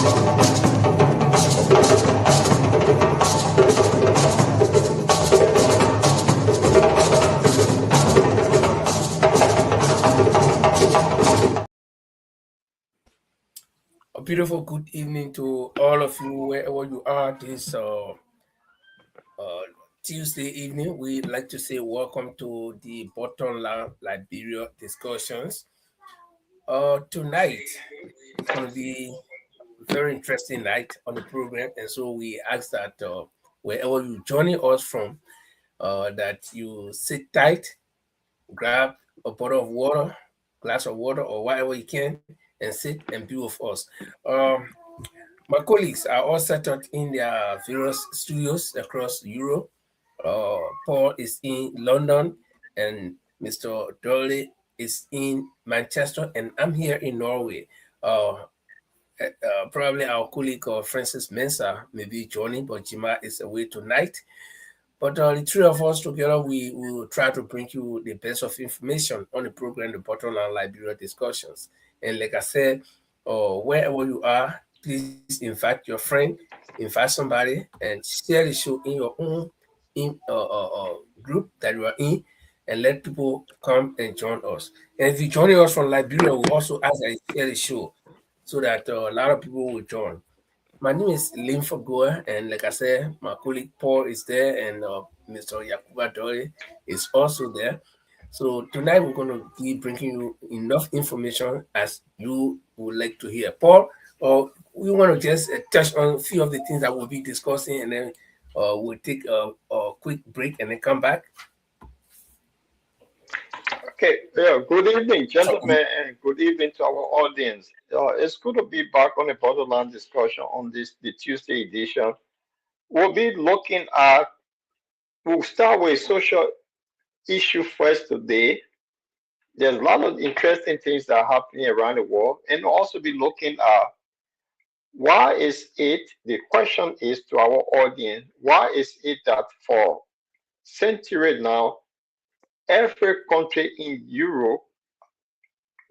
A beautiful good evening to all of you, wherever you are this uh, Tuesday evening. We'd like to say welcome to the Bottomline Liberia discussions. Tonight is going to be a very interesting night on the program, and so we ask that wherever you joining us from, that you sit tight, grab a bottle of water, glass of water, or whatever you can, and sit and be with us. Um, My colleagues are all set up in their various studios across Europe. Paul is in London, and Mr. Dolly is in Manchester, and I'm here in Norway. Probably our colleague Francis Mensah may be joining, but Jima is away tonight. But the three of us together, we will try to bring you the best of information on the program, the Bottom Line Liberia discussions. And like I said, wherever you are, please invite your friend, invite somebody, and share the show in your own group that you are in, and let people come and join us. And if you're joining us from Liberia, we also ask that you share the show so that a lot of people will join. My name is Lim Fagoa, and like I said, my colleague Paul is there, and Mr. Yakuba Dore is also there. So tonight we're going to be bringing you enough information as you would like to hear. Paul, we want to just touch on a few of the things that we'll be discussing, and then we'll take a quick break and then come back. Okay, yeah, good evening, gentlemen, and good evening to our audience. It's good to be back on the Borderland discussion on the Tuesday edition. We'll be looking at, we'll start with social issue first today. There's a lot of interesting things that are happening around the world, and we'll also be looking at why is it, the question is to our audience, why is it that for centuries now, every country in Europe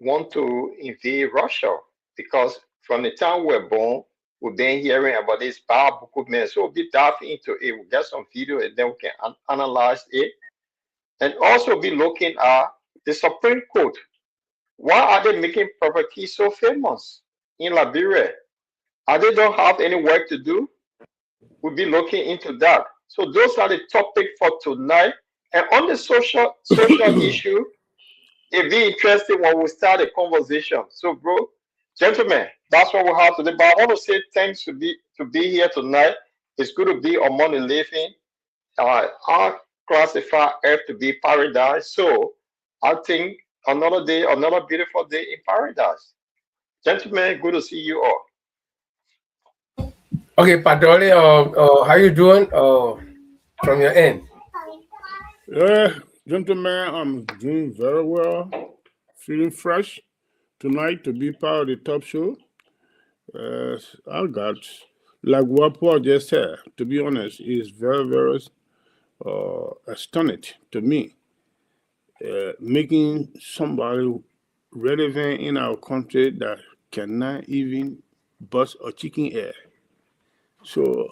want to invade Russia? Because from the time we're born, we've been hearing about this Bible man. So we'll be diving into it. We'll get some video and then we can analyze it. And also be looking at the Supreme Court. Why are they making property so famous in Liberia? Are they don't have any work to do? We'll be looking into that. So those are the topics for tonight. And on the social issue, it'd be interesting when we start a conversation. So, bro, gentlemen, that's what we have today. But I want to say thanks to be here tonight. It's good to be among the living. I classify Earth to be paradise. So I think another day, another beautiful day in paradise. Gentlemen, good to see you all. Okay, Padoli, how you doing from your end? Yeah, gentlemen, I'm doing very well, feeling fresh tonight to be part of the top show. I got, like what Paul just said, to be honest, is very, very astonished to me. Making somebody relevant in our country that cannot even bust a chicken egg. So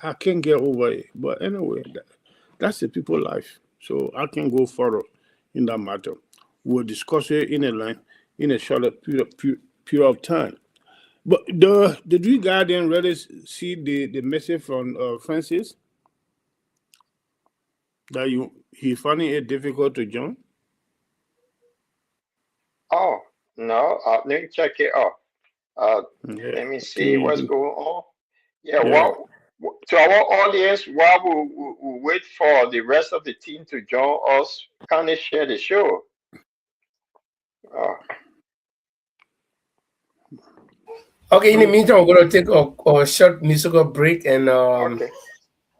I can't get over it. But anyway, that's the people life. So I can go further in that matter. We'll discuss it in a shorter period of time. But did you guys then really see the message from Francis that he finding it difficult to join? Oh no, let me check it out. Let me see what's going on. Yeah, well, to our audience, while we wait for the rest of the team to join us, can they share the show? Okay, in the meantime, we're going to take a short musical break, and Okay.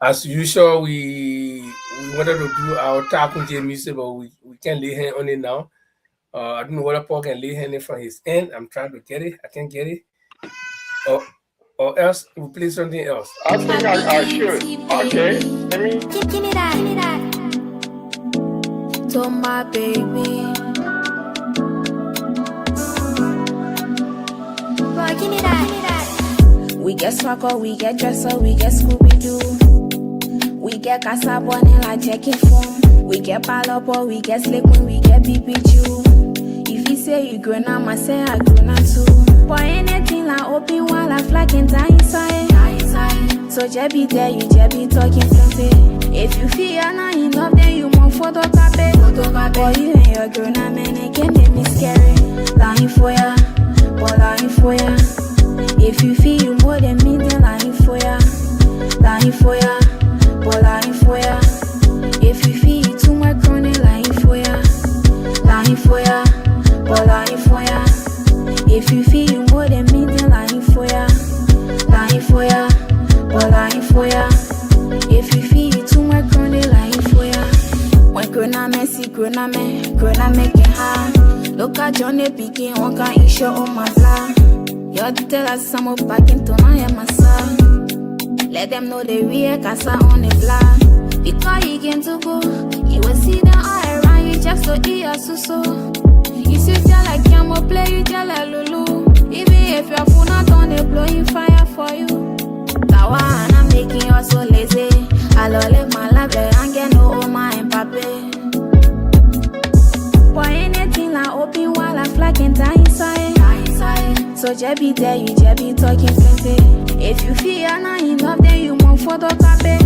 as usual, we wanted to do our Takunje music, but we can't lay hand on it now. I don't know whether Paul can lay hand from his end. I'm trying to get it. I can't get it. Or else we'll play something else. I think I should. Okay. Let me. Give me that. To my baby. Like We get soccer, we get dresser, we get Scooby-Doo. We get Casabonne like Jackie Foam. We get Palopo, we get Slick when we get BBQ. If you say you grown up, I say I grown up too. For anything like open while I flag in inside. So Jebby there, you Jebby talking plenty. If you feel you're not enough, then you want photocopy. Boy, you and your grown up man, it can make me scary. Lying for ya, boy, lying for ya. If you feel you more than me, then lying for ya. Lying for ya, boy, lying for ya. If you feel you too much chronic, lying for ya. Lying for ya, boy, lying for ya. If you feel you more than me, then lying for ya. Lying for ya, boy, lying for ya. If you feel you too much chronic, lying for ya. When Krona Messi, Krona make it high. Look at Johnny picking, one can issue on my fly. Y'all tell us some of back into my massa. Let them know they real casa on the block. Because you get to go, you will see them all around you just to eat a suso. You see tell like Camo play, you tell like Lulu. Even if your phone not on, they blowing fire for you. Tawa and I'm making you so lazy. I live my life, I get no Oma and Pape. For anything like open while I flag and die inside. So Jebby there, you Jebby talking plenty. If you feel you're not enough, then you want photocopy.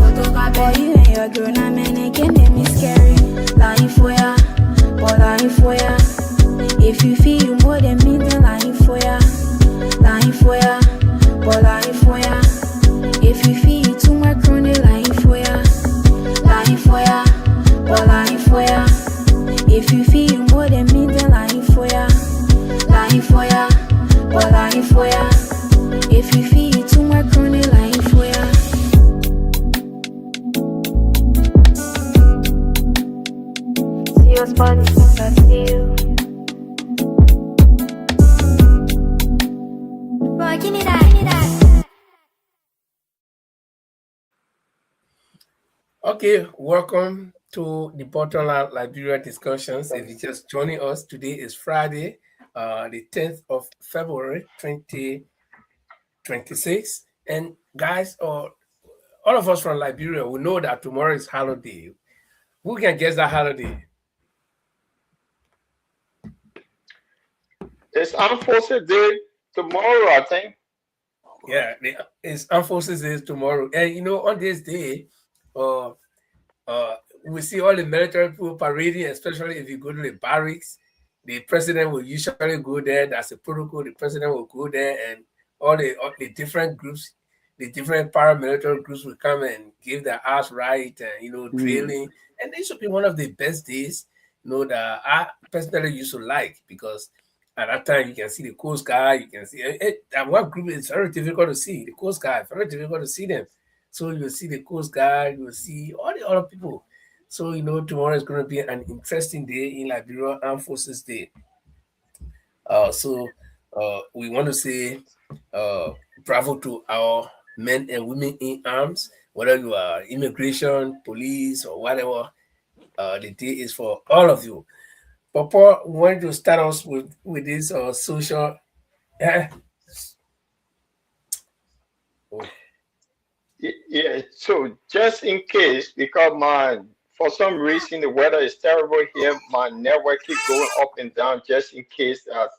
Boy, you and your grown up man, it can make me scary. Lying for ya, boy, lying for ya. If you feel you more than me, then lying for ya. Lying for ya, boy, lying for ya. If you feel you too much chronic, lying for ya. Lying for ya, boy, lying for ya. If you feel you more than me, then lying for ya. Lying for ya, boy, lying for ya. If you feel you too much chronic, lying for ya. See your body, I see you. Boy, give me that, give me that. Okay, welcome to the Bottomline Liberia discussions. If you're just joining us, today is Friday, the 10th of February, 2026. And guys, all of us from Liberia, we know that tomorrow is holiday. Who can guess that holiday? It's Armed Forces Day tomorrow, I think. Yeah, it's Armed Forces Day tomorrow. And you know, on this day, uh, we see all the military people parading, especially if you go to the barracks. The president will usually go there. That's a protocol. The president will go there, and all the different groups, the different paramilitary groups will come and give their ass right and drilling. And this should be one of the best days, that I personally used to like, because at that time you can see the Coast Guard, you can see it. And one group is very difficult to see. The Coast Guard, very difficult to see them. So you'll see the Coast Guard, you'll see all the other people. So tomorrow is going to be an interesting day in Liberia Armed Forces Day. So we want to say bravo to our men and women in arms, whether you are immigration, police, or whatever. The day is for all of you. Papa, we want to start us with this social. Oh. Yeah, so just in case, because for some reason the weather is terrible here, my network keep going up and down. Just in case that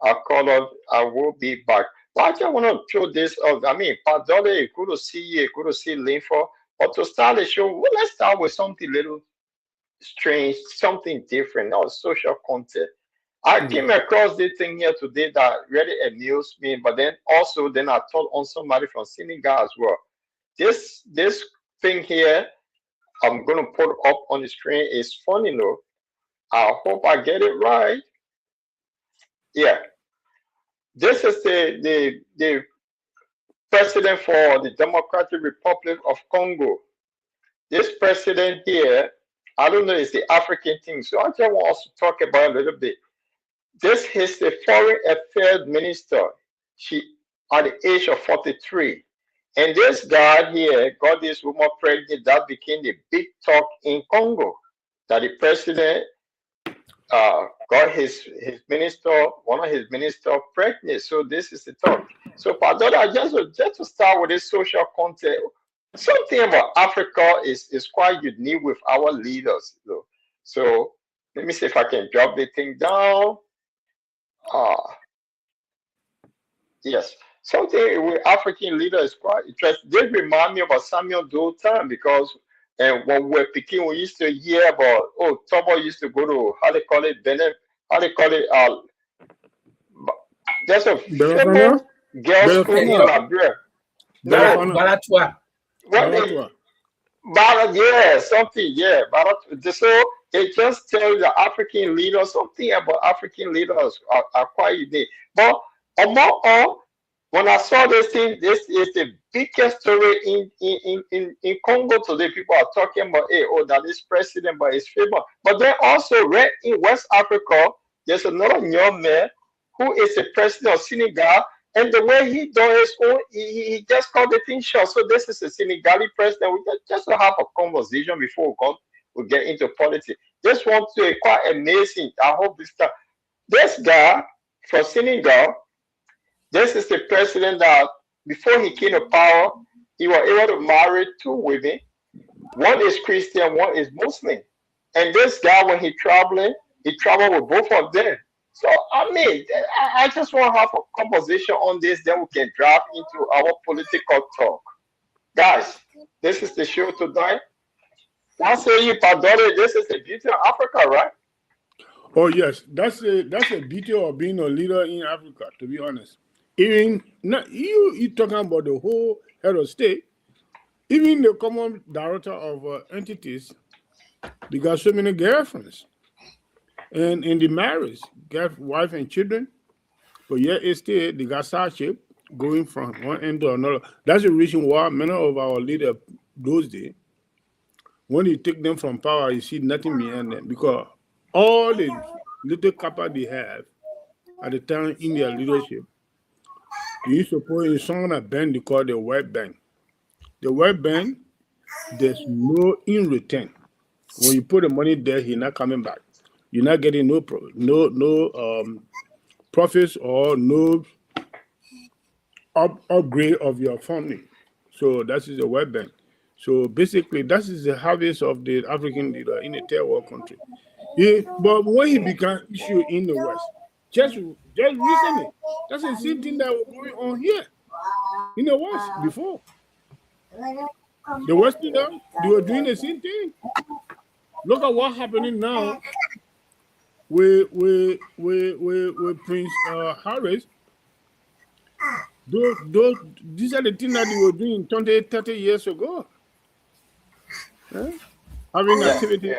I call up, I will be back. But I just want to throw this up. I mean, Padole, good to see you, good to see Linfo. But to start the show, well, let's start with something little strange, something different, not social content. I came across this thing here today that really amused me, but then I thought on somebody from Senegal as well. This thing here I'm gonna put up on the screen is funny though. I hope I get it right. Yeah, this is the president for the Democratic Republic of Congo. This president here, I don't know, it's the African thing. So I just want us to talk about a little bit. This is the foreign affairs minister. She at the age of 43. And this guy here got this woman pregnant. That became the big talk in Congo. That the president got his minister, one of his minister pregnant. So this is the talk. So, Padola, just to start with this social content, something about Africa is quite unique with our leaders. So let me see if I can drop the thing down. Ah, yes. Something with African leaders is quite interesting. They remind me about Samuel Doe time because and when we were picking, we used to hear about Tobo used to go to how they call it Benin, how they call it there's a Belafana, famous girls' school in Belafana, Liberia. No, Belafana, Balatua. what they Balatua. yeah, something, yeah. So it just tells the African leaders something about African leaders are quite unique. But among all, when I saw this thing, this is the biggest story in Congo today. People are talking about, hey, that is president, but it's famous. But then also, right in West Africa, there's another young man who is the president of Senegal. And the way he does his own, he just called the thing short. So this is a Senegali president. We just to have a conversation before we get into politics. This one too is quite amazing. I hope this guy from Senegal, this is the president that before he came to power, he was able to marry two women. One is Christian, one is Muslim. And this guy, when he traveled with both of them. So I mean, I just want to have a conversation on this, then we can drop into our political talk. Guys, this is the show tonight. I say you, Padore, this is the beauty of Africa, right? Oh yes, that's a beauty of being a leader in Africa. To be honest, even not you talking about the whole head of state, even the common director of entities, they got so many girlfriends, and in the marriage, got wife and children, but yet it's still they got side ship going from one end to another. That's the reason why many of our leaders those days, when you take them from power, you see nothing behind them because all the little capital they have at the time in their leadership, they used to put in some kind of bank they call the World Bank. The World Bank, there's no in return. When you put the money there, he's not coming back. You're not getting no profits or no upgrade of your family. So that is the World Bank. So basically, that is the harvest of the African leader in a third world country. But when he became issue in the West, just recently, that's the same thing that was going on here in the West before. The West leader, they were doing the same thing. Look at what's happening now with Prince Harris. These are the things that they were doing 20, 30 years ago. Having activity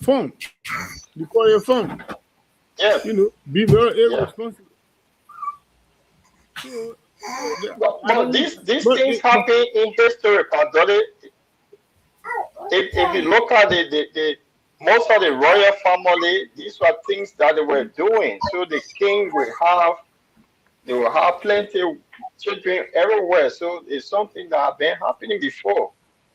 fun. You call it fun. Yeah. Be very Yeah. irresponsible. But these things happen in history, Padre. If you look at the most of the royal family, these were things that they were doing. So the king they will have plenty of children everywhere. So it's something that have been happening before.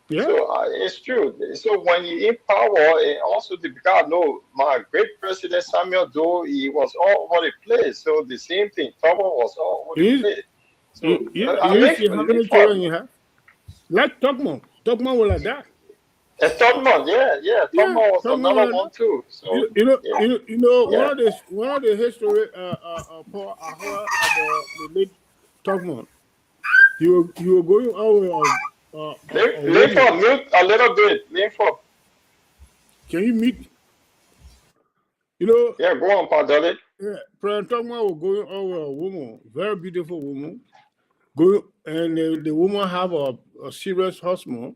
Yeah. So it's true. So when you in power, and also because my great president Samuel Doe, he was all over the place. So the same thing, Togo was all over the place. So you see how many children you have? Like Tokman was like that. Togman, Togman was another one too. So one of the history Paul, I heard about the late Tokman. You were going over. Lean for mute a little bit. Lean for. Can you meet? Yeah, go on, Padre. Yeah, President Togman was going over a woman, very beautiful woman. Going and the woman have a serious husband,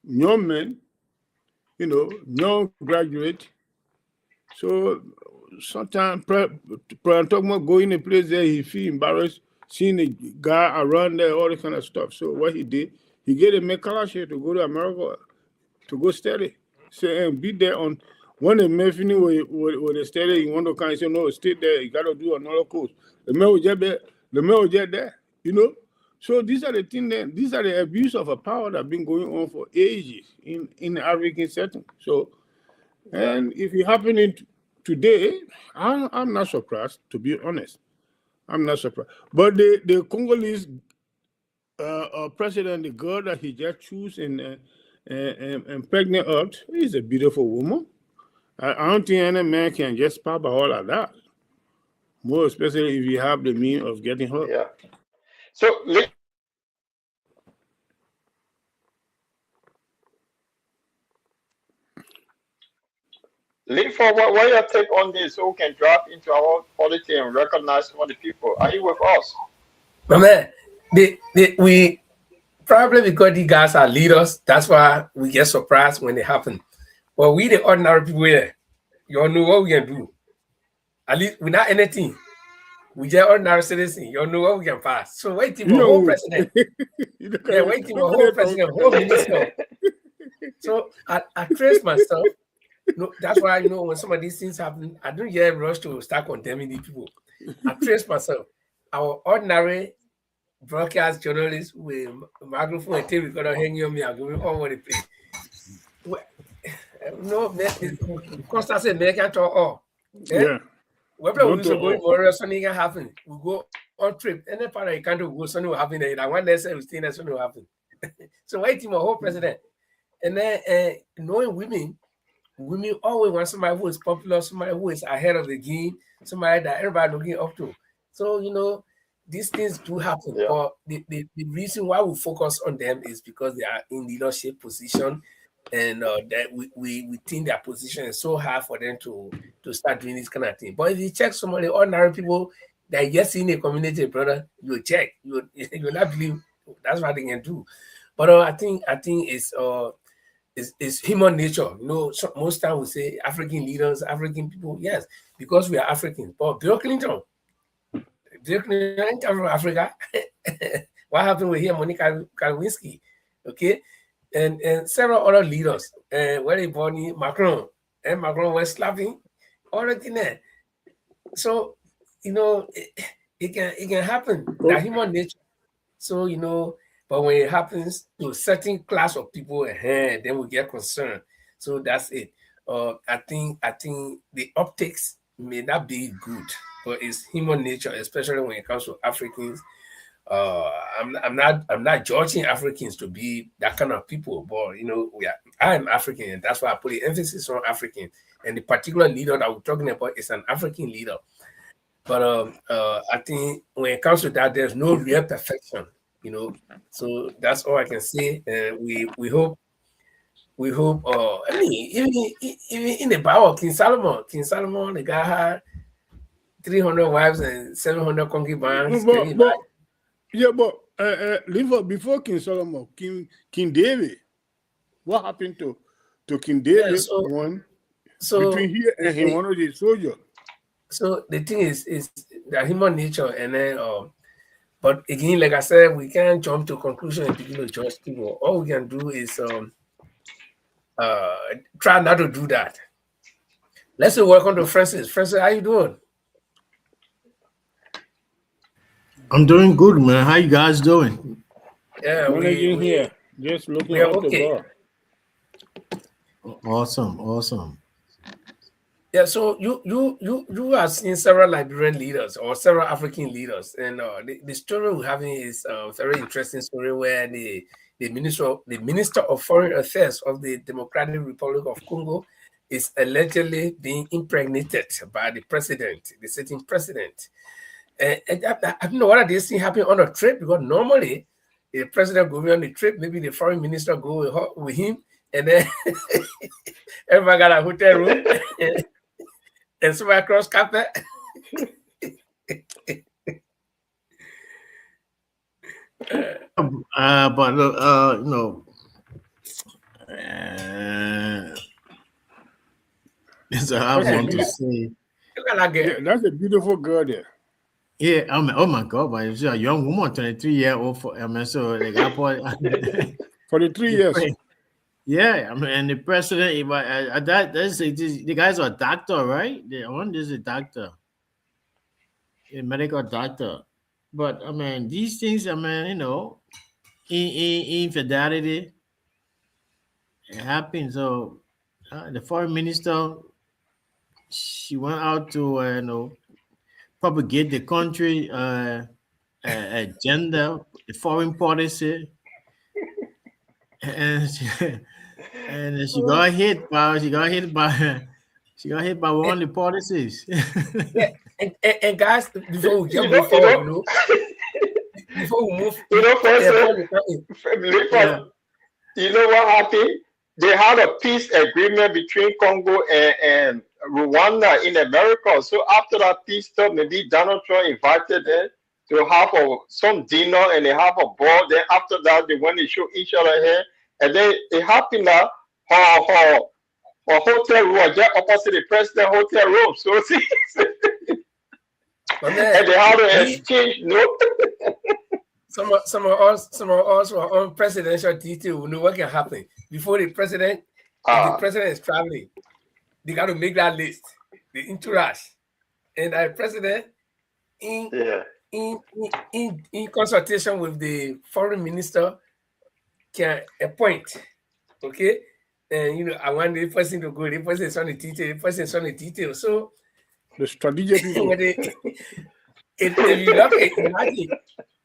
young man, young graduate. So sometimes President Togman go in a place there, he feel embarrassed seeing the guy around there, all this kind of stuff. So what he did, he get a scholarship to go to America to go study. Say and be there on when the man finish with the study, you want to kind of say no, stay there, you gotta do another course. The man was just there, So these are the things these are the abuse of a power that have been going on for ages in the African setting. So and if it happening today, I'm not surprised, to be honest. I'm not surprised. But the Congolese president, the girl that he just chose and pregnant out, is a beautiful woman. I don't think any man can just pop her all like that. More especially if you have the means of getting her. Yeah. So, lean for what your take on this so we can drop into our politics and recognize all the people. Are you with us? But man, we probably because these guys are leaders, that's why we get surprised when they happen. But we the ordinary people here, you all know what we can do. At least without anything. We just ordinary citizen. You all know what we can pass. So waiting for whole No. president. You Yeah, know, waiting for whole nobody talk. president, whole minister. So I trace myself. No, that's why when some of these things happen, I don't get rush to start condemning the people. I trace myself. Our ordinary broadcast journalists with microphone and tape recorder hanging on me and going all over the place. Well, no, Constance American talk all. Yeah. Where we Don't used to talk go all. tomorrow, something can happen. We go on trip. Any part of the country we go, something will happen there. That one day say we stay there, something will happen. So waiting for whole president. And then knowing women always want somebody who is popular, somebody who is ahead of the game, somebody that everybody looking up to. So these things do happen, Yeah. but the reason why we focus on them is because they are in leadership position, and that we think their position is so hard for them to start doing this kind of thing. But if you check some of the ordinary people that just in a community, brother, you check, you not believe that's what they can do. But I think it's human nature. Most time we say African leaders, African people, yes, because we are Africans. But Bill Clinton ain't come from Africa. What happened with him, Monica Lewinsky? Okay, and several other leaders. Where they born in Macron, and Macron was slapping all the thing there. So it can happen. That human nature. So but when it happens to a certain class of people, then we get concerned. So that's it. I think the optics may not be good, but it's human nature, especially when it comes to Africans. I'm not judging Africans to be that kind of people, but I'm African, and that's why I put the emphasis on African. And the particular leader that we're talking about is an African leader. But I think when it comes to that, there's no real perfection, So that's all I can say. And we hope. I mean, even in the Bible, King Solomon, the guy had 300 wives and 700 concubines. Can you imagine? Leave before King Solomon, King David. What happened to King David? So Between here and he one of the soldier. So the thing is the human nature, and then but again, like I said, we can't jump to conclusion and begin to judge people. All we can do is try not to do that. Let's say welcome to Francis. Francis, how you doing? I'm doing good, man. How you guys doing? Yeah, Managing here, just looking we are out okay. the bar. Awesome. Yeah, so you have seen several Liberian leaders or several African leaders, and the story we're having is a very interesting story where the minister of Foreign Affairs of the Democratic Republic of Congo is allegedly being impregnated by the president, the sitting president. And I don't know what this thing happened on a trip, because normally the president go on the trip, maybe the foreign minister go with him, and then everybody got a hotel room and somebody cross carpet. But so I want to say, Look at that girl. Yeah, that's a beautiful girl there. yeah, I mean, oh my God, but it's a young woman, 23-year-old. I mean, so like For the 3 years. Yeah, I mean, and the president, the guy's a doctor, right? The one is a doctor, a medical doctor. But I mean, these things, I mean, infidelity, it happens. So the foreign minister, she went out to propagate the country agenda, the foreign policy, and she got hit by one of the policies. Yeah, and guys, before we You can know, move forward, before we move, President, Yeah. you know what happened? They had a peace agreement between Congo and Rwanda in America. So after that peace talk, maybe Donald Trump invited them to have some dinner and they have a ball. Then after that, they went to show each other here. And then it happened that her hotel room just opposite the president hotel room. So see, my man, and they had an exchange note. some of us were on presidential detail. We know what can happen before the president. If the president is traveling, they got to make that list, the entourage, and the president in consultation with the foreign minister can appoint. Okay, and I want the person to go. The person is on the detail. The person is on the detail. So The strategic people. if you look at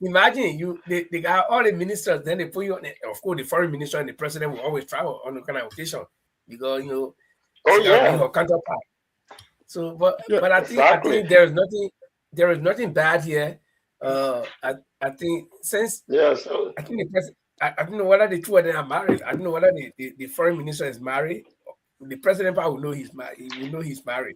imagine they got all the ministers, then they put you on. Of course, the foreign minister and the president will always travel on a kind of occasion because she gotta be her counterpart. So, but I think there is nothing bad here. I think since I think the president. I don't know whether the two of them are married. I don't know whether the foreign minister is married. The president probably will know he's married. He will know he's married.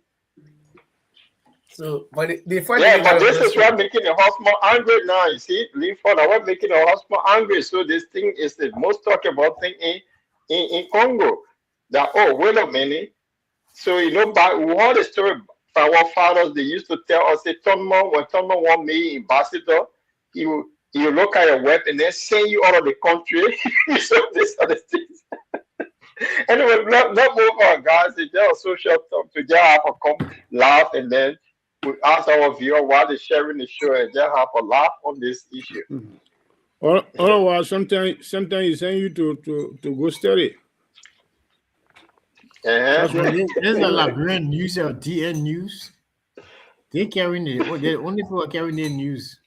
So, but the funny thing but this is what making the husband angry now. You see, Linford, what making the husband angry. So this thing is the most talked about thing in Congo. That wait a minute. So back we heard the story from our fathers. They used to tell us, when Tonmo want me ambassador, you look at your web and then send you out of the country. So these are the things. Anyway, not move on, guys. It's just a social talk to just have a laugh and then we ask our viewer while they're sharing the show and just have a laugh on this issue. Otherwise, sometimes it's send you to go study. There's a Liberian news or DN news. They carrying the only people carrying the news.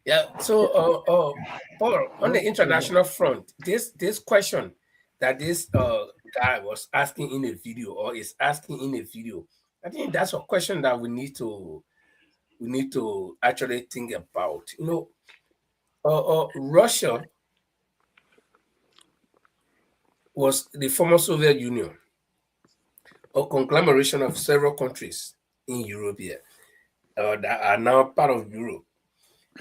Yeah. So, Paul, on the international front, this question that this guy was asking in a video or is asking in a video, I think that's a question that we need to actually think about. Russia was the former Soviet Union, a conglomeration of several countries in Europe here that are now part of Europe.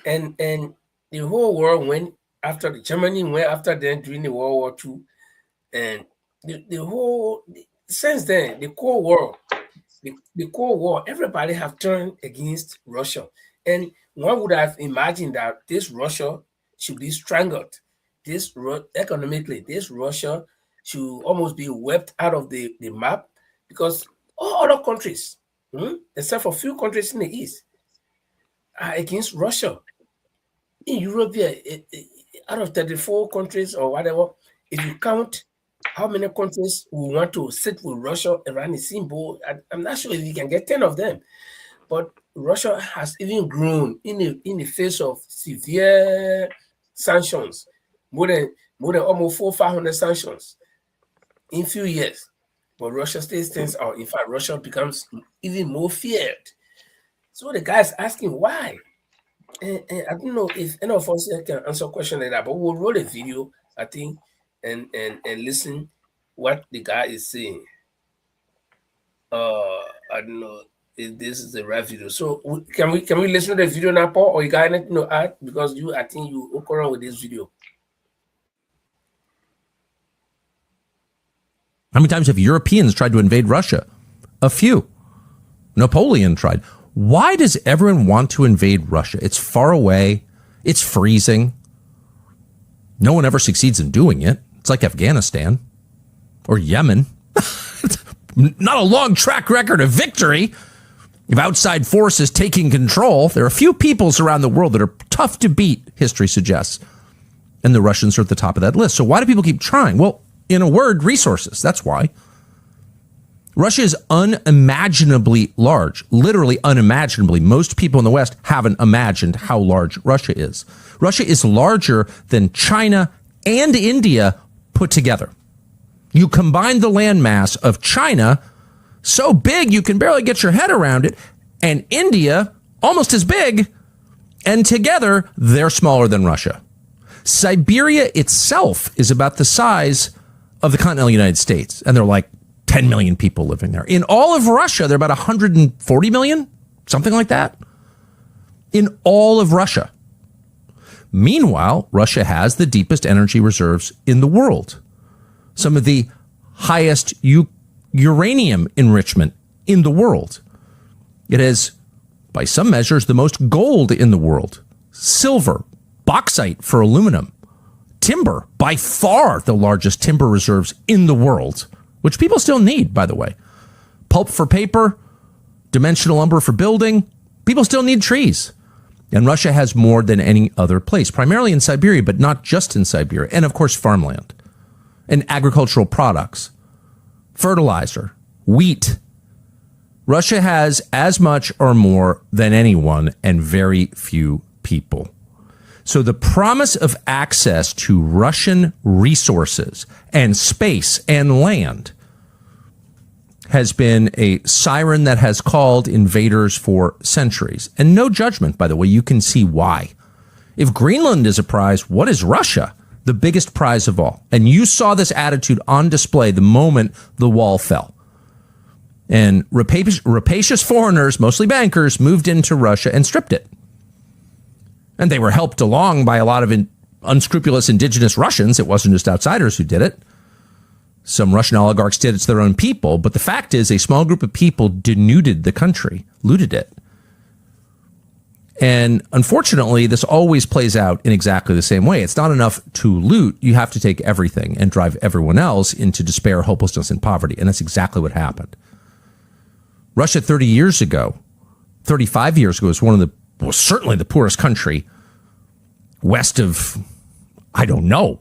And the whole world went after Germany went after them during the World War II. And since then, the Cold War, everybody have turned against Russia. And one would have imagined that this Russia should be strangled. Economically, this Russia should almost be wiped out of the map because all other countries, except for a few countries in the East, are against Russia. In Europe, out of 34 countries or whatever, if you count how many countries will want to sit with Russia around the same board, I'm not sure if you can get 10 of them. But Russia has even grown in the face of severe sanctions, more than almost 400-500 sanctions in a few years. But Russia still stands out. In fact, Russia becomes even more feared. So the guy is asking why. And I don't know if any of us can answer a question like that, but we'll roll a video, I think, and listen what the guy is saying. I don't know if this is the right video. So can we listen to the video now, Paul, or you got anything to add? Because I think you walk around with this video. How many times have Europeans tried to invade Russia? A few. Napoleon tried. Why does everyone want to invade Russia? It's far away. It's freezing. No one ever succeeds in doing it. It's like Afghanistan or Yemen. Not a long track record of victory. If outside forces taking control, there are a few peoples around the world that are tough to beat, history suggests. And the Russians are at the top of that list. So why do people keep trying? Well, in a word, resources. That's why. Russia is unimaginably large, literally unimaginably. Most people in the West haven't imagined how large Russia is. Russia is larger than China and India put together. You combine the landmass of China, so big you can barely get your head around it, and India, almost as big, and together they're smaller than Russia. Siberia itself is about the size of the continental United States, and they're like 10 million people living there. In all of Russia, they're about 140 million, something like that. In all of Russia. Meanwhile, Russia has the deepest energy reserves in the world. Some of the highest uranium enrichment in the world. It has, by some measures, the most gold in the world. Silver, bauxite for aluminum, timber, by far the largest timber reserves in the world, which people still need, by the way. Pulp for paper, dimensional lumber for building. People still need trees. And Russia has more than any other place, primarily in Siberia, but not just in Siberia. And, of course, farmland and agricultural products, fertilizer, wheat. Russia has as much or more than anyone and very few people. So the promise of access to Russian resources and space and land has been a siren that has called invaders for centuries. And no judgment, by the way, you can see why. If Greenland is a prize, what is Russia? The biggest prize of all. And you saw this attitude on display the moment the wall fell. And rapacious foreigners, mostly bankers, moved into Russia and stripped it. And they were helped along by a lot of unscrupulous indigenous Russians. It wasn't just outsiders who did it. Some Russian oligarchs did it to their own people. But the fact is, a small group of people denuded the country, looted it. And unfortunately, this always plays out in exactly the same way. It's not enough to loot. You have to take everything and drive everyone else into despair, hopelessness, and poverty. And that's exactly what happened. Russia 30 years ago, 35 years ago, was certainly the poorest country west of, I don't know.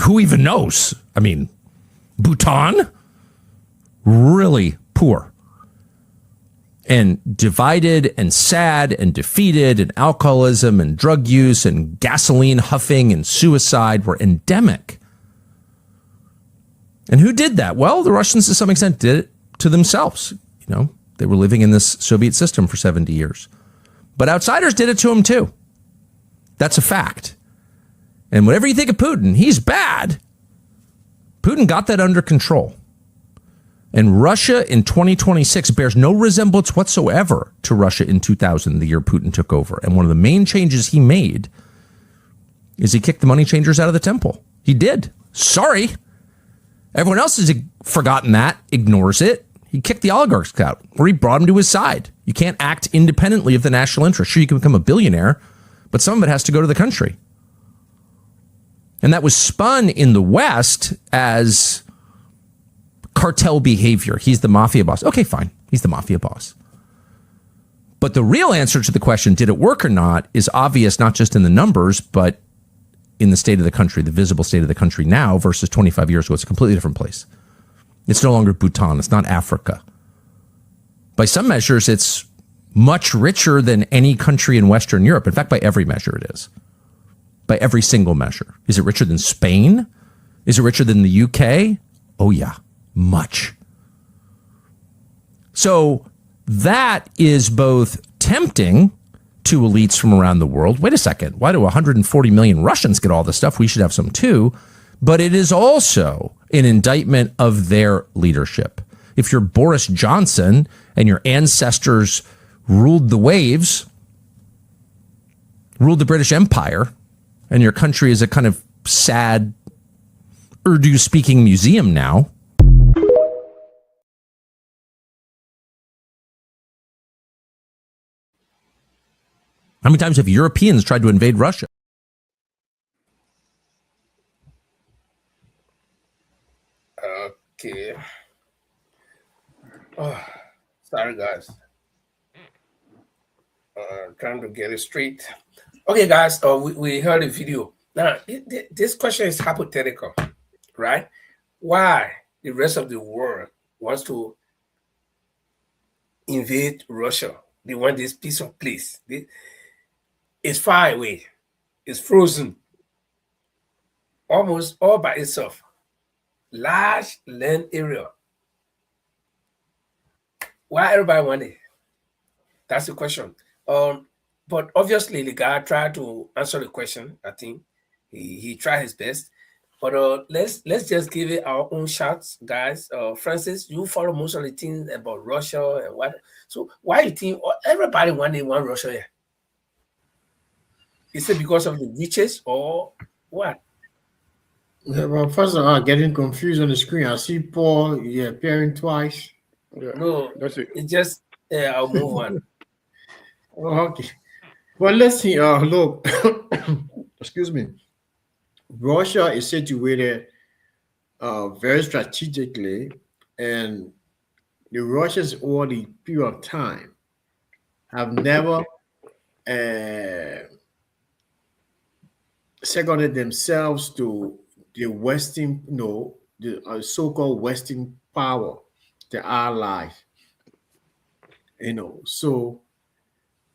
Who even knows? I mean, Bhutan? Really poor. And divided and sad and defeated, and alcoholism and drug use and gasoline huffing and suicide were endemic. And who did that? Well, the Russians to some extent did it to themselves. You know, they were living in this Soviet system for 70 years. But outsiders did it to them too. That's a fact. And whatever you think of Putin, he's bad. Putin got that under control. And Russia in 2026 bears no resemblance whatsoever to Russia in 2000, the year Putin took over. And one of the main changes he made is he kicked the money changers out of the temple. He did. Sorry. Everyone else has forgotten that, ignores it. He kicked the oligarchs out, or he brought them to his side. You can't act independently of the national interest. Sure, you can become a billionaire, but some of it has to go to the country. And that was spun in the West as cartel behavior. He's the mafia boss. Okay, fine. He's the mafia boss. But the real answer to the question, did it work or not, is obvious not just in the numbers, but in the state of the country, the visible state of the country now versus 25 years ago. It's a completely different place. It's no longer Bhutan. It's not Africa. By some measures, it's much richer than any country in Western Europe. In fact, by every measure, it is. By every single measure. Is it richer than Spain? Is it richer than the UK? Oh, yeah, much. So that is both tempting to elites from around the world. Wait a second. Why do 140 million Russians get all this stuff? We should have some too. But it is also an indictment of their leadership. If you're Boris Johnson and your ancestors ruled the waves, ruled the British Empire, and your country is a kind of sad Urdu-speaking museum now, how many times have Europeans tried to invade Russia? Okay. Oh, sorry, guys. Trying to get it straight. Okay, guys, we heard a video. Now, this question is hypothetical, right? Why the rest of the world wants to invade Russia. They want this piece of place. It's far away. It's frozen, almost all by itself. Large land area. Why everybody want it? That's the question. But obviously the guy tried to answer the question. I think he tried his best. But let's just give it our own shots, guys. Francis, you follow most of the things about Russia and what. So why you think everybody want Russia here? Is it because of the riches or what? Yeah, well, first of all, getting confused on the screen. I see Paul appearing twice. Yeah, No, that's it. it's just I'll move on. Oh, okay. Well, let's see. Look, excuse me. Russia is situated very strategically, and the Russians over the period of time have never seconded themselves to the Western, the so-called Western power, the Allies. So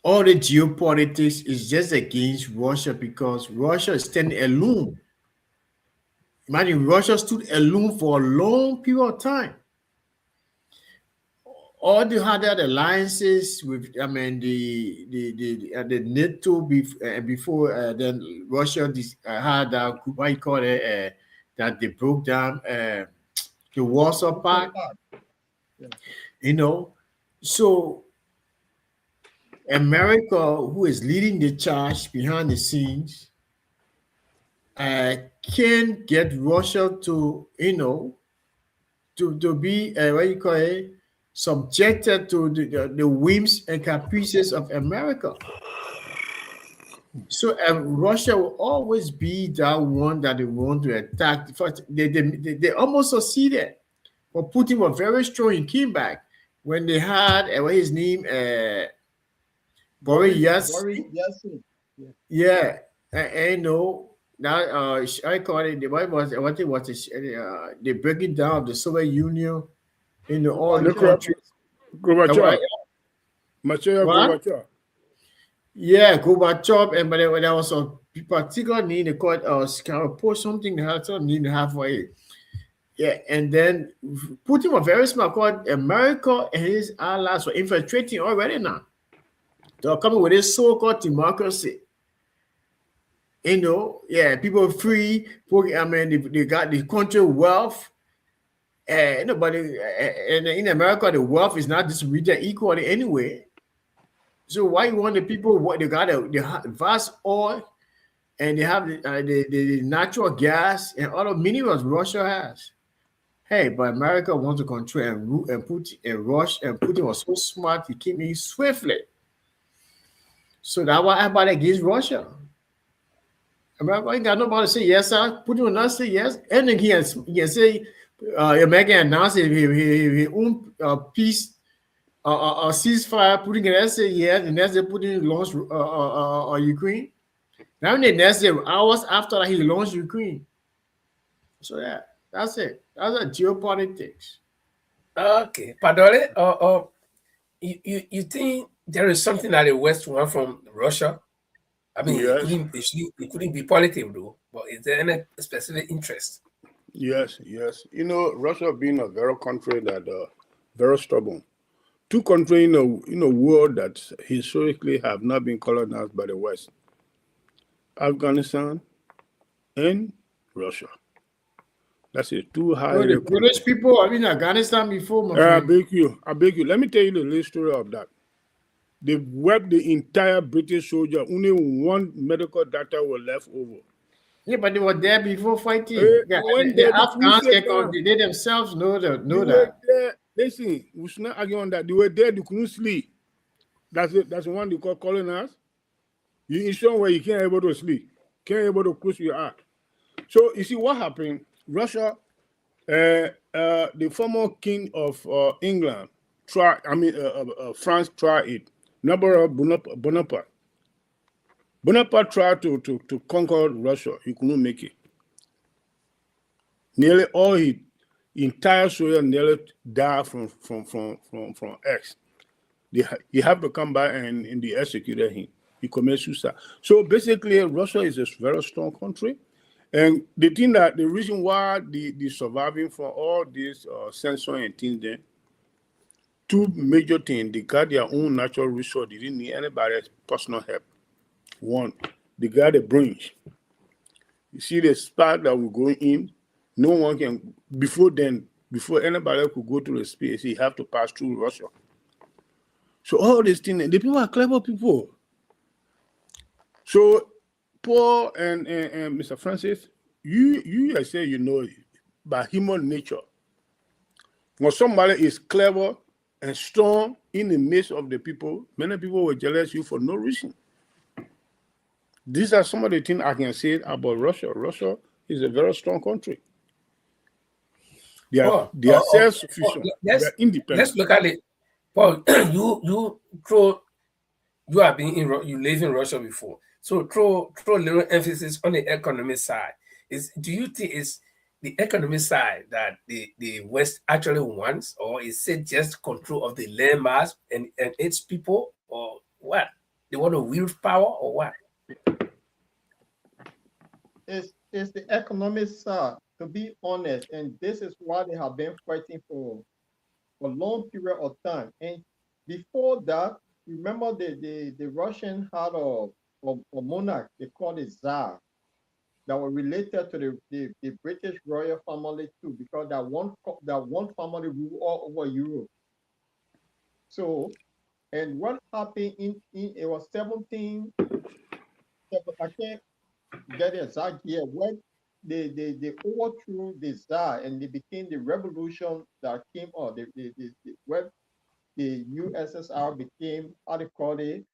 all the geopolitics is just against Russia because Russia is standing alone. Imagine Russia stood alone for a long period of time. All the other alliances with, the NATO before then Russia had that group, what you call it, that they broke down the Warsaw Pact. So America, who is leading the charge behind the scenes, can get Russia to to be what you call it, subjected to the whims and caprices of America. So Russia will always be that one that they want to attack. First, they almost succeeded. But Putin was very strong. He came back when they had what his name Boris Yeltsin. Yeah, and now I call it what it was the breaking down of the Soviet Union in all the countries. Gorbachev. Macharia What? Gorbachev. Yeah, Gorbachev, and but there was a particular name they called Scarapos, something they had some name halfway. Yeah, and then Putin was very smart. Called America and his allies were infiltrating already now. They're coming with this so-called democracy. People free. They got the country wealth. But in America, the wealth is not distributed equally anyway. So why you want the people? What they got the vast oil, and they have the natural gas and other minerals Russia has. Hey, but America wants to control and Putin and Russia, and Putin was so smart, he came in swiftly. So that's why everybody against Russia. America ain't got nobody to say yes, sir. Putin will not say yes. And then he can say, America announced his own peace, ceasefire, Putin can say yes, and that's Putin launched Ukraine. Now the next day, hours after that, he launched Ukraine. So yeah, that's it. That's a geopolitics. Okay, Padole, you think there is something that the West want from Russia? I mean, Yes. it couldn't be political though. But is there any specific interest? Yes. Russia being a very country that very stubborn. Two countries in a world that historically have not been colonized by the West. Afghanistan and Russia. That's it. Two high. The British people are in Afghanistan before, my friend. I beg you. Let me tell you the little story of that. They wiped the entire British soldier. Only one medical doctor was left over. Yeah, but they were there before fighting. When the Afghans, they themselves know that. There. Listen, we should not argue on that. They were there, they couldn't sleep. That's it. That's the one they call colonized. You in somewhere you can't able to sleep, can't able to close your eye. So you see what happened? Russia, the former king of England France tried it. Bonaparte. Bonaparte tried to conquer Russia. He couldn't make it. Nearly all Entire soldier nearly died from X. He have to come back and they executed him. He committed suicide. So basically, Russia is a very strong country. And the reason why the surviving from all these censoring and things, then two major things: they got their own natural resource. They didn't need anybody's personal help. One, they got the brains. You see the spot that we're going in, no one can before anybody could go to the space, he have to pass through Russia. So all these things, the people are clever people. So Paul and Mr. Francis, you I say by human nature. When somebody is clever and strong in the midst of the people, many people will jealous you for no reason. These are some of the things I can say about Russia. Russia is a very strong country. They are self-sufficient. They are let's independent. look at it. Paul, you have been you live in Russia before, so throw a little emphasis on the economic side. Do you think it's the economic side that the West actually wants, or is it just control of the land mass and its people, or what? They want to wield power, or what? It's the economic side, to be honest, and this is why they have been fighting for a long period of time. And before that, remember the Russian had a monarch, they called it Tsar, that were related to the British royal family too, because that one family ruled all over Europe. So, and what happened in it was 17, I can't get the exact year, when they overthrew the Tsar and they became the revolution that came out, when the USSR became, how they call it,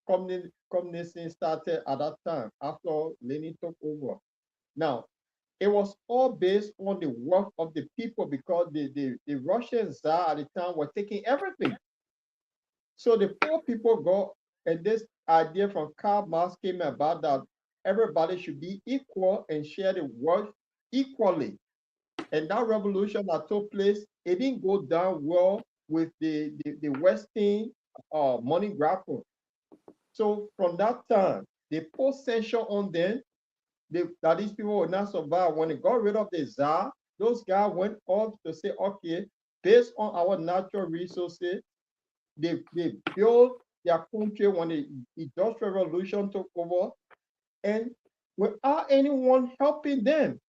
communism started at that time after Lenin took over. Now, it was all based on the work of the people because the Russian Tsar at the time were taking everything. So the poor people got, and this idea from Karl Marx came about that everybody should be equal and share the wealth equally. And that revolution that took place, it didn't go down well with the Western money grapper. So from that time, they put censure on them that these people would not survive. When they got rid of the Tsar, those guys went off to say, okay, based on our natural resources, they built their country when the Industrial Revolution took over, and without anyone helping them,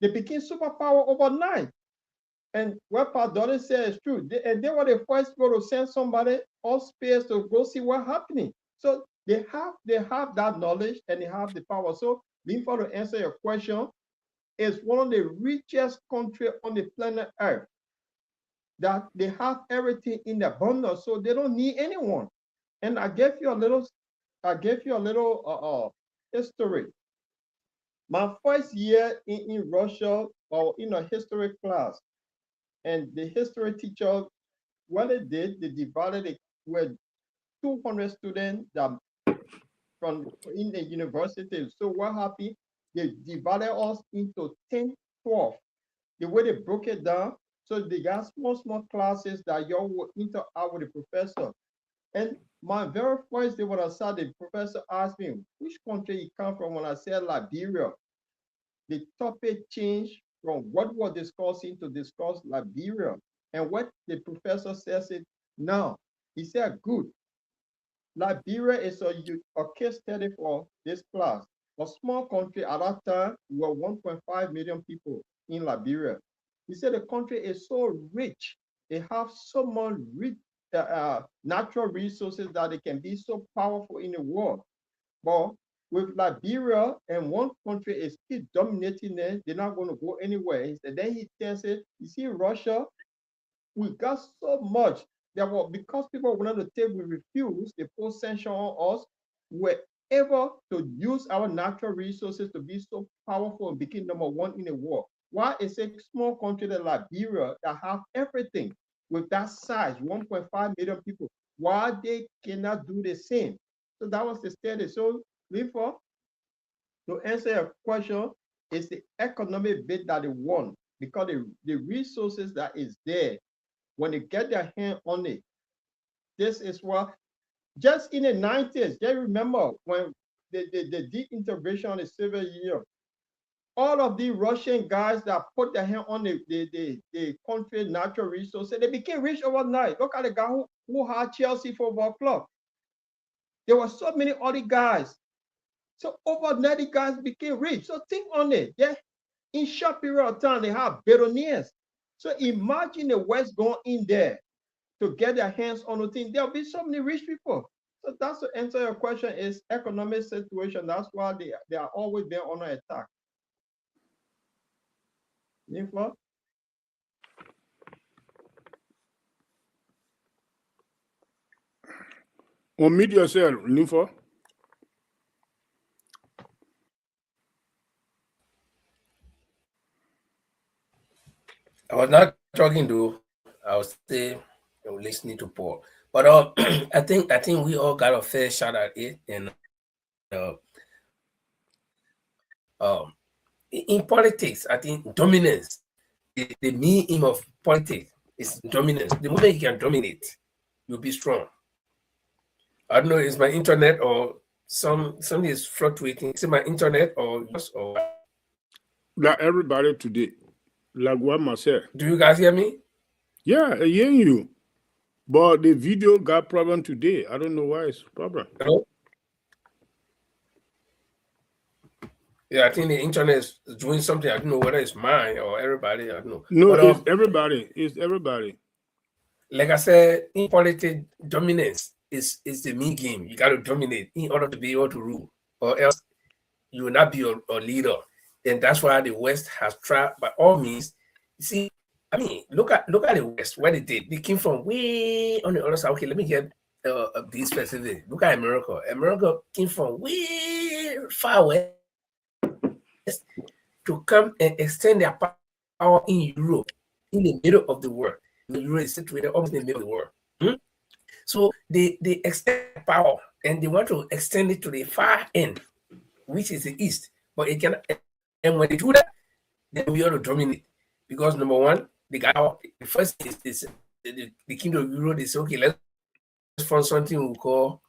they became superpower overnight. And what Padone said is true. And they were the first people to send somebody off space to go see what's happening. So they have that knowledge and they have the power. So, Linfa, to answer your question, is one of the richest countries on the planet Earth, that they have everything in abundance, so they don't need anyone. And I gave you a little history. My first year in Russia, or in a history class, and the history teacher, what they did, they divided it with 200 students that from in the university. So what happened? They divided us into 10, 12. The way they broke it down, so they got small classes that y'all will interact with the professor. And my very first day when I saw the professor asked me, which country you come from? When I said Liberia, the topic changed from what we're discussing to discuss Liberia. And what the professor says it now, he said, good. Liberia is a case study for this class. A small country at that time, we were 1.5 million people in Liberia. He said the country is so rich, they have so much rich natural resources that they can be so powerful in the world. But with Liberia and one country is keep dominating them, they're not going to go anywhere. And then he tells it, you see, Russia, we got so much that because people wanted to take, we refused, they put sanction on us. We're able to use our natural resources to be so powerful and become number one in the world. Why is a small country like Liberia that have everything with that size, 1.5 million people, why they cannot do the same? So that was the study. So, therefore, to answer your question, it's the economic bit that they won. because the resources that is there, when they get their hand on it, this is what, just in the 90s, they remember when the de-integration of the Soviet Union, all of the Russian guys that put their hand on the country's natural resources, they became rich overnight. Look at the guy who had Chelsea Football Club. There were so many other guys. So overnight, the guys became rich. So think on it. Yeah, in short period of time, they have billionaires. So imagine the West going in there to get their hands on the thing. There'll be so many rich people. So that's to answer your question is economic situation. That's why they are always being on attack. Info? Unmute yourself, Ninfo. I was not talking to. I was still listening to Paul. But I think we all got a fair shot at it. And in politics, I think dominance, the main aim of politics is dominance. The moment you can dominate, you'll be strong. I don't know, is my internet or something is fluctuating? Is it my internet or Like everybody today, like what myself. do you guys hear me? Yeah, I hear you. But the video got problem today. I don't know why it's problem. Hello? Yeah, I think the internet is doing something. I don't know whether it's mine or everybody. I don't know. No, But it's everybody. It's everybody. like I said, in politics, dominance is the main game. You got to dominate in order to be able to rule, or else you will not be a leader. And that's why the West has tried by all means. You see, I mean, look at the West, what they did. They came from way on the other side. Okay, let me get be specific. Look at America. America came from way far west to come and extend their power in Europe, in the middle of the world. Europe is situated almost in the middle of the world. So they extend power and they want to extend it to the far end, which is the east. But it can, and when they do that, then we ought to dominate. Because number one, the first is the kingdom of Europe. They say, okay, let's find something we call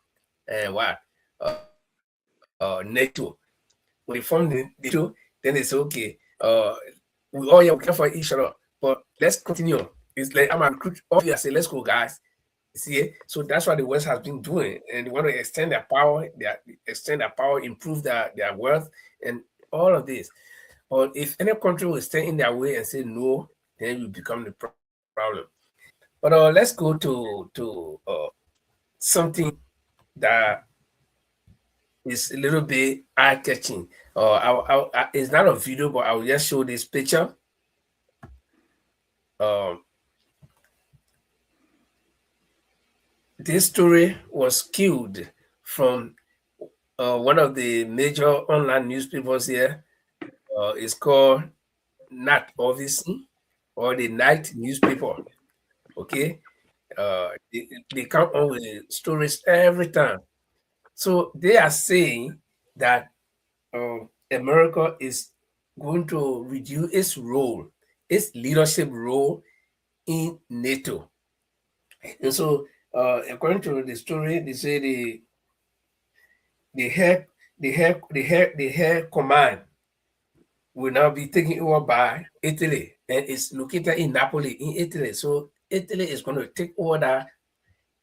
NATO. When they form the NATO, then they say, okay, we all care for each other, but let's continue. It's like I'm a recruit. All you say, let's go, guys. See, so that's what the West has been doing, and they want to extend their power, improve their wealth, and all of this. But if any country will stay in their way and say no, then you become the problem. But let's go to something that is a little bit eye-catching. It's not a video, but I will just show this picture. This story was killed from one of the major online newspapers here. It's called Nat, obviously, or the Night newspaper. Okay, they come on with stories every time. So they are saying that America is going to reduce its role, its leadership role in NATO. And so, according to the story, they say the air command will now be taken over by Italy, and it's located in Napoli, in Italy. So Italy is going to take over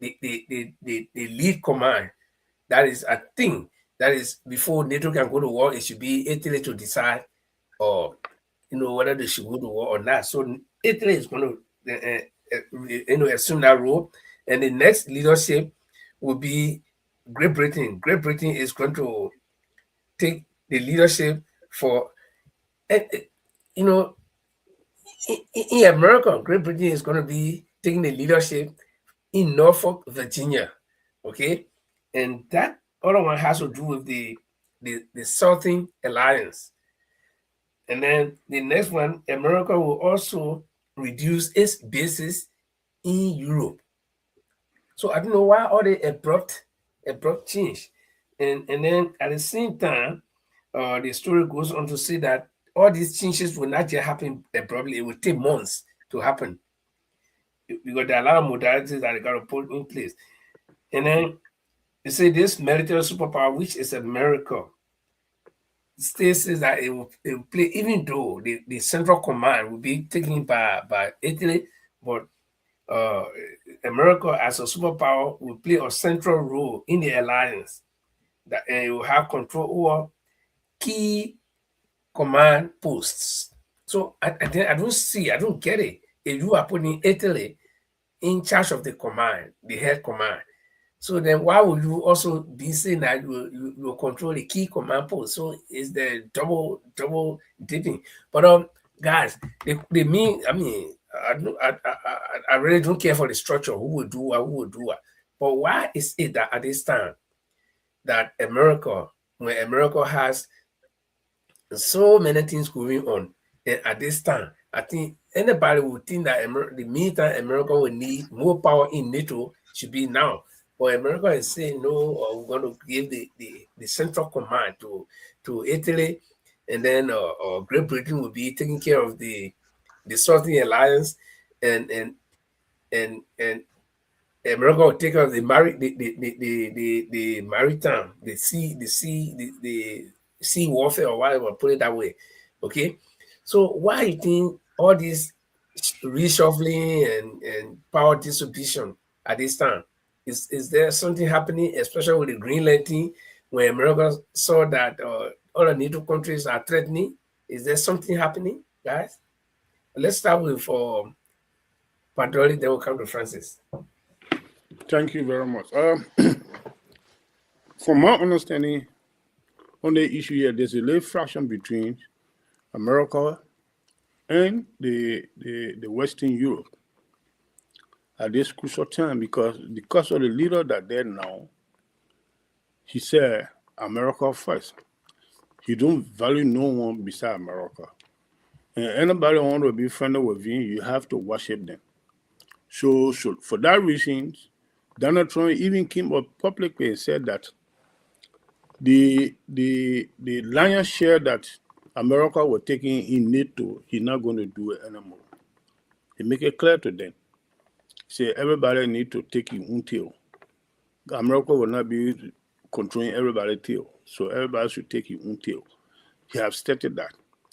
the lead command. That is a thing. That is before NATO can go to war. It should be Italy to decide, or whether they should go to war or not. So Italy is going to assume that role, and the next leadership will be Great Britain. Great Britain is going to take the leadership for, in America. Great Britain is going to be taking the leadership in Norfolk, Virginia. Okay, and that other one has to do with the Southern Alliance. And then the next one, America will also reduce its bases in Europe. So I don't know why all the abrupt change. And then at the same time, the story goes on to say that all these changes will not just happen abruptly. It will take months to happen because there are a lot of modalities that they got to put in place. And then you see this military superpower, which is a miracle, states that it will play, even though the central command will be taken by Italy, but uh, America as a superpower will play a central role in the alliance. That and it will have control over key command posts. So I don't get it. If you are putting Italy in charge of the command, the head command, so then why would you also be saying that you will control the key command post? So is the double dipping. But guys, they mean I mean I really don't care for the structure, who will do what, who will do what. But why is it that at this time that America, when America has so many things going on, and at this time, I think anybody would think that the meantime America will need more power in NATO should be now. But America is saying no, or we're going to give the central command to Italy, and then Great Britain will be taking care of the Southern Alliance, and America will take care of the maritime, the sea warfare, or whatever, put it that way. Okay. So why you think all this reshuffling and power distribution at this time? Is there something happening, especially with the Greenland thing, when America saw that all the NATO countries are threatening? Is there something happening, guys? Let's start with Padoli, then we'll come to Francis. Thank you very much. From my understanding on the issue here, there's a little fraction between America and the Western Europe at this crucial time because of the leader that there now, he said America first. He don't value no one beside America. And anybody want to be friendly with him, you have to worship them. So for that reason, Donald Trump even came up publicly and said that the lion's share that America was taking in NATO, he's not going to do it anymore. He make it clear to them. Say everybody need to take his own tail. America will not be controlling everybody's tail. So everybody should take his own tail. He have stated that.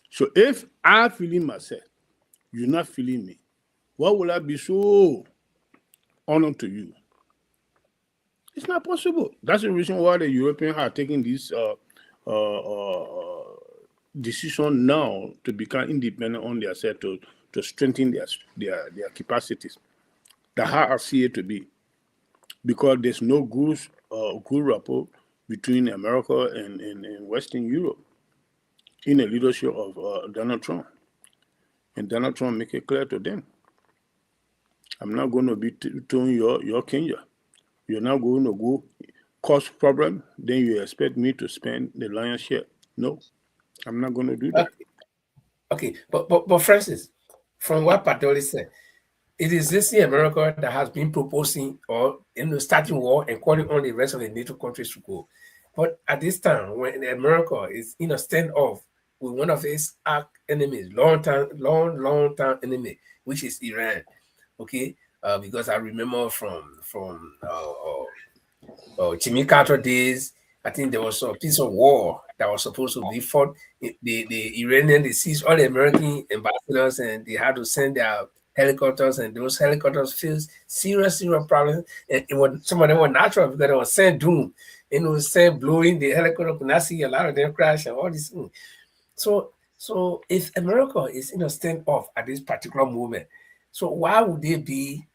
So if I feeling myself, you're not feeling me, why will I be so honored to you? It's not possible. That's the reason why the Europeans are taking this decision now to become independent on their side to strengthen their capacities. That's how I see it to be. Because there's no good rapport between America and Western Europe in the leadership of Donald Trump. And Donald Trump make it clear to them. I'm not going to be towing your Kenya. You're not going to go cause problem, then you expect me to spend the lion's share. No, I'm not going to do that. Okay. But Francis, from what Patoli said, it is this America that has been proposing or starting war and calling on the rest of the NATO countries to go. But at this time, when America is in a standoff with one of its arch enemies, long time enemy, which is Iran. Okay, because I remember from Jimmy Carter days, I think there was a piece of war that was supposed to be fought. The Iranian, they seized all the American ambassadors and they had to send their helicopters, and those helicopters faced serious problems. And some of them were natural because they were sand doom. And it was sand blowing, the helicopter could not see, a lot of them crash and all these things. So if America is in a standoff at this particular moment, so why would they be,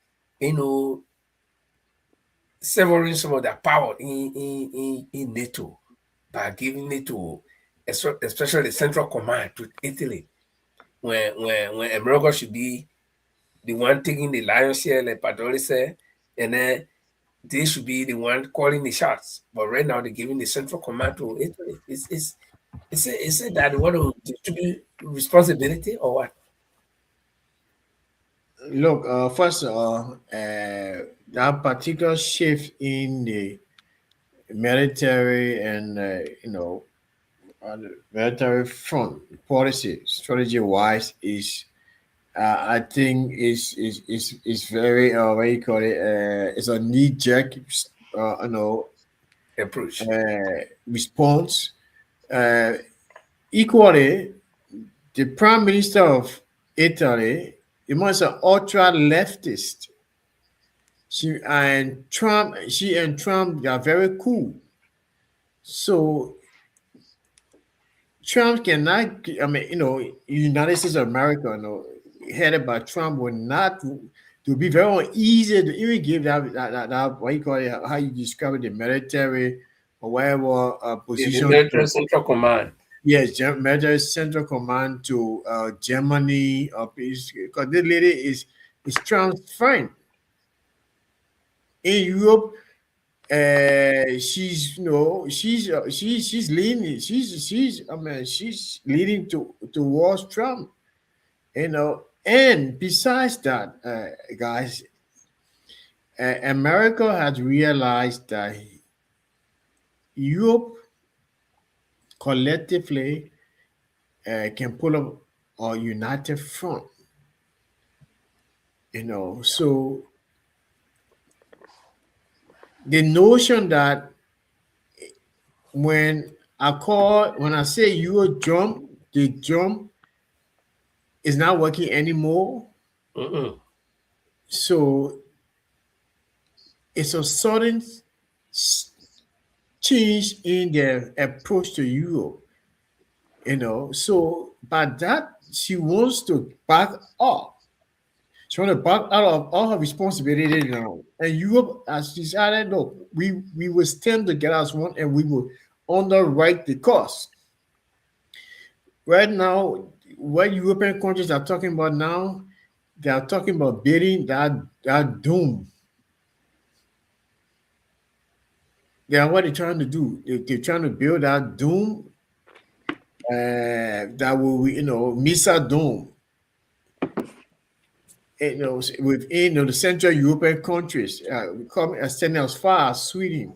severing some of their power in NATO by giving NATO, especially the central command, to Italy, when America should be the one taking the lion's share, like Padoli said, and then they should be the one calling the shots. But right now they're giving the central command to Italy. Is it that they want to distribute responsibility or what? Look, first of all, that particular shift in the military and on the military front policy strategy wise is I think is very what you call it it's a knee jerk you know approach. response. Uh, Equally, the prime minister of Italy, he was an ultra leftist. She and Trump, they are very cool. So Trump cannot. I mean, United States of America, headed by Trump, will not to be very easy to even give that what you call it, how you describe it, the military or whatever The position military to. central command. Yes, Major Central Command to Germany, because this lady is Trump's friend in Europe. She's she's leaning she's leading towards Trump. And besides that, guys, America has realized that Europe collectively can pull up a united front. So the notion that when I say Euro jump, the jump is not working anymore. Mm-mm. So it's a sudden s- change in their approach to Europe. So by that she wants to back up. She wants to back out of all her responsibility now. And Europe has decided, look, we will stand together as one and we will underwrite the cost. Right now, what European countries are talking about now, they are talking about building that dome. They are what they're trying to do. They're trying to build that dome that will, missile dome. Within the Central European countries, come extending as far as Sweden.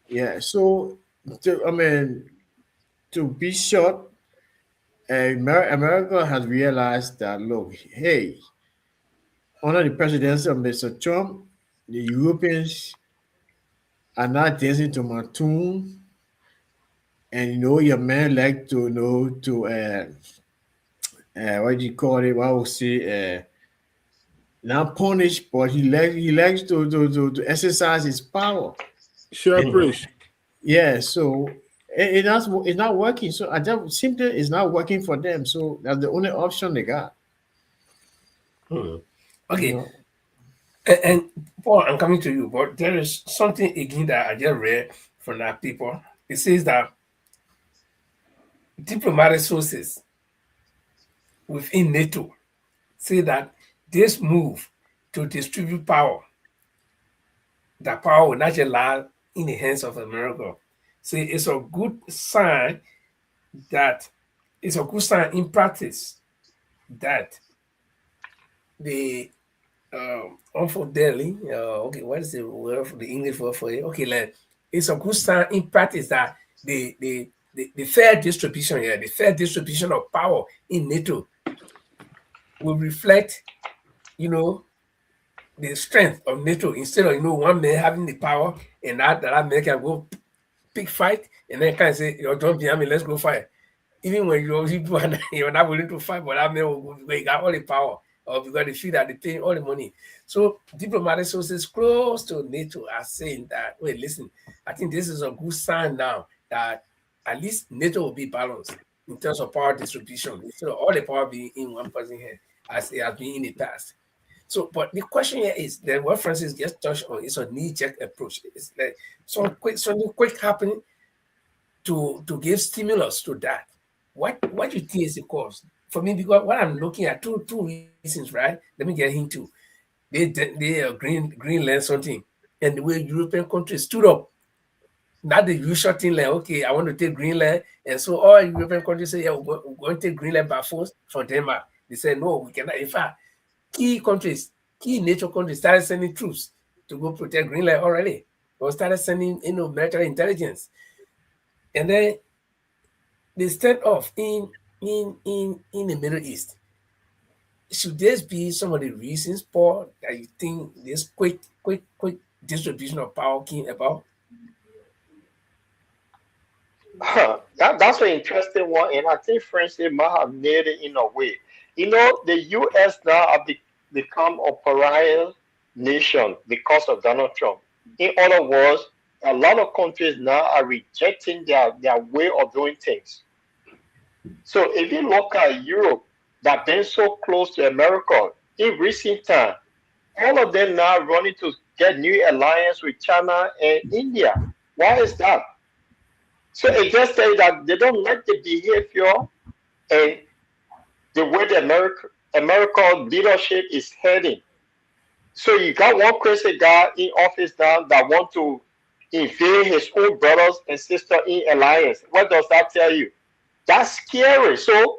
Yeah. So, to be short, America has realized that look, hey, under the presidency of Mr. Trump, the Europeans are not dancing to my tune, and your man like to what do you call it? What I would say not punish, but he likes to exercise his power. Share You know, praise. yeah. So it's not working. So I just simply it's not working for them. So that's the only option they got. Hmm. You Okay, know, and Paul, I'm coming to you, but there is something again that I just read from that people. It says that diplomatic sources within NATO say that this move to distribute power, that power will not just lie in the hands of America. See, it's a good sign that it's a good sign in practice that the unfortunately, okay, what is the word for the English word for it? Okay, like it's a good sign in practice that the fair distribution here, the fair distribution of power in NATO will reflect, you know, the strength of NATO instead of one man having the power and that man can go pick fight and then can say, don't be me, let's go fight. Even when you're not willing to fight, but that man will go because he got all the power or because they feel that they pay all the money. So diplomatic sources close to NATO are saying that, wait, listen, I think this is a good sign now that at least NATO will be balanced in terms of power distribution instead of all the power being in one person's hand as it has been in the past. So, but the question here is that what Francis just touched on is a knee-jerk approach. It's like something quick happening to give stimulus to that. What you think is the cause? For me, because what I'm looking at two reasons, right? Let me get into. They are Greenland something, and the way European countries stood up. Not the usual thing like, okay, I want to take Greenland, and so all European countries say, yeah, we're going to take Greenland by force from Denmark. They said no, we cannot. In fact, key NATO countries started sending troops to go protect Greenland already. Or started sending military intelligence. And then the standoff in the Middle East. Should this be some of the reasons, Paul, that you think this quick distribution of power came about? That's an interesting one, and I think France they might have nailed it in a way. The U.S. now have become a pariah nation because of Donald Trump. In other words, a lot of countries now are rejecting their way of doing things. So if you look at Europe, that been so close to America in recent time, all of them now running to get new alliance with China and India. Why is that? So it just says that they don't like the behavior and the way the America leadership is heading. So you got one crazy guy in office now that want to invade his own brothers and sisters in alliance. What does that tell you? That's scary. So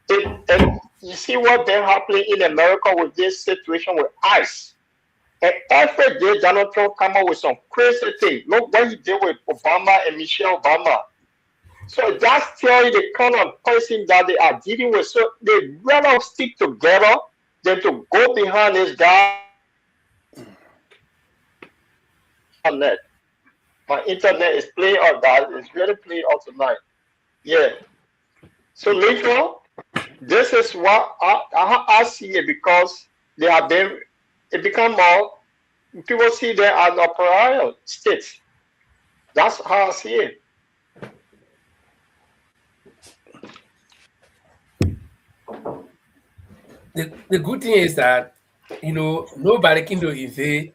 and you see what been happening in America with this situation with ICE. And every day Donald Trump come up with some crazy thing. Look what he did with Obama and Michelle Obama. So that's telling you the kind of person that they are dealing with. So they rather stick together than to go behind this guy. My internet is playing out that. It's really playing out tonight. Yeah. So later, this is what I see it because they have been, it become more, people see them as a pariah state. That's how I see it. The good thing is that nobody can do invade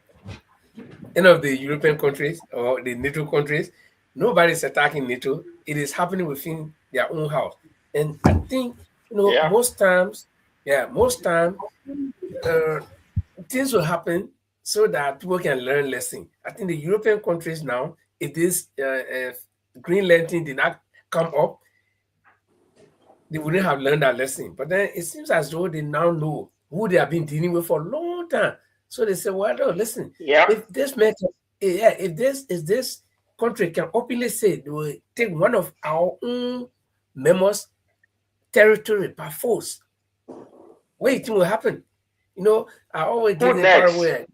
any of the European countries or the NATO countries. Nobody is attacking NATO. It is happening within their own house. And I think Yeah. most time things will happen so that people can learn lesson. I think the European countries now, if this Greenland thing did not come up, they wouldn't have learned that lesson. But then it seems as though they now know who they have been dealing with for a long time. So they say, well, no, listen, Yeah. if this if this country can openly say they will take one of our own members' territory by force, what do you think will happen? I always Who give the parable. next?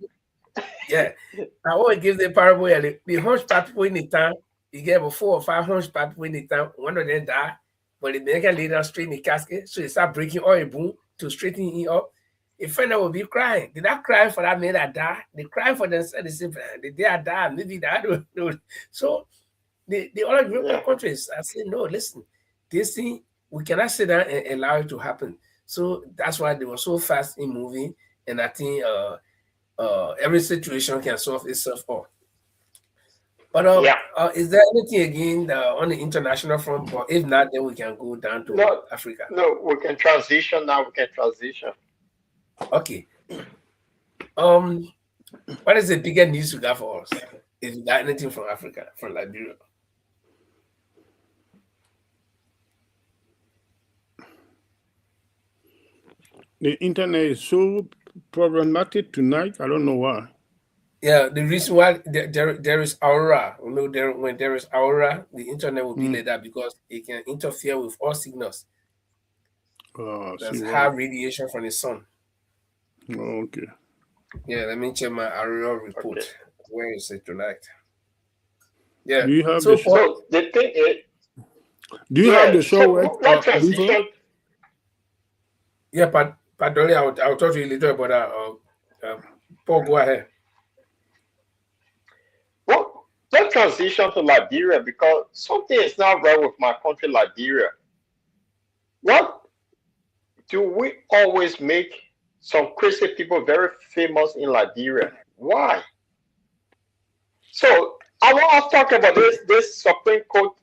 Yeah, I always give the parable. The hunchback people in the town, you get about 4 or 5 hunchback people in the town. One of them die, but the American lay down straight in the casket, so they start breaking all the boom to straighten him up. A friend will be crying. They're not crying for that man that died. They crying for themselves. They say, the day I die, maybe that. I don't know. So the other European Yeah. countries are saying, no, listen, this thing, we cannot sit down and allow it to happen. So that's why they were so fast in moving. And I think every situation can solve itself up. But Yeah. is there anything again on the international front? Or if not, then we can go down to No, Africa. no, we can transition now. We can transition. Okay. What is the biggest news you got for us? If you got anything from Africa, from Liberia? The internet is so problematic tonight. I don't know why. Yeah, the reason why there is aurora, when there is aurora, the internet will be like that because it can interfere with all signals. There's See high why. radiation from the sun. Okay. Yeah, let me check my aurora report. Okay. Where is it tonight? Yeah. Do you have So the for So the thing is, Do you have the show so where what transition? yeah, Padoli, I'll talk to you later about that. Paul, go ahead. What let's transition to Liberia because something is not right with my country, Liberia. What do we always make some crazy people very famous in Liberia? Why? So I want to talk about this Supreme Court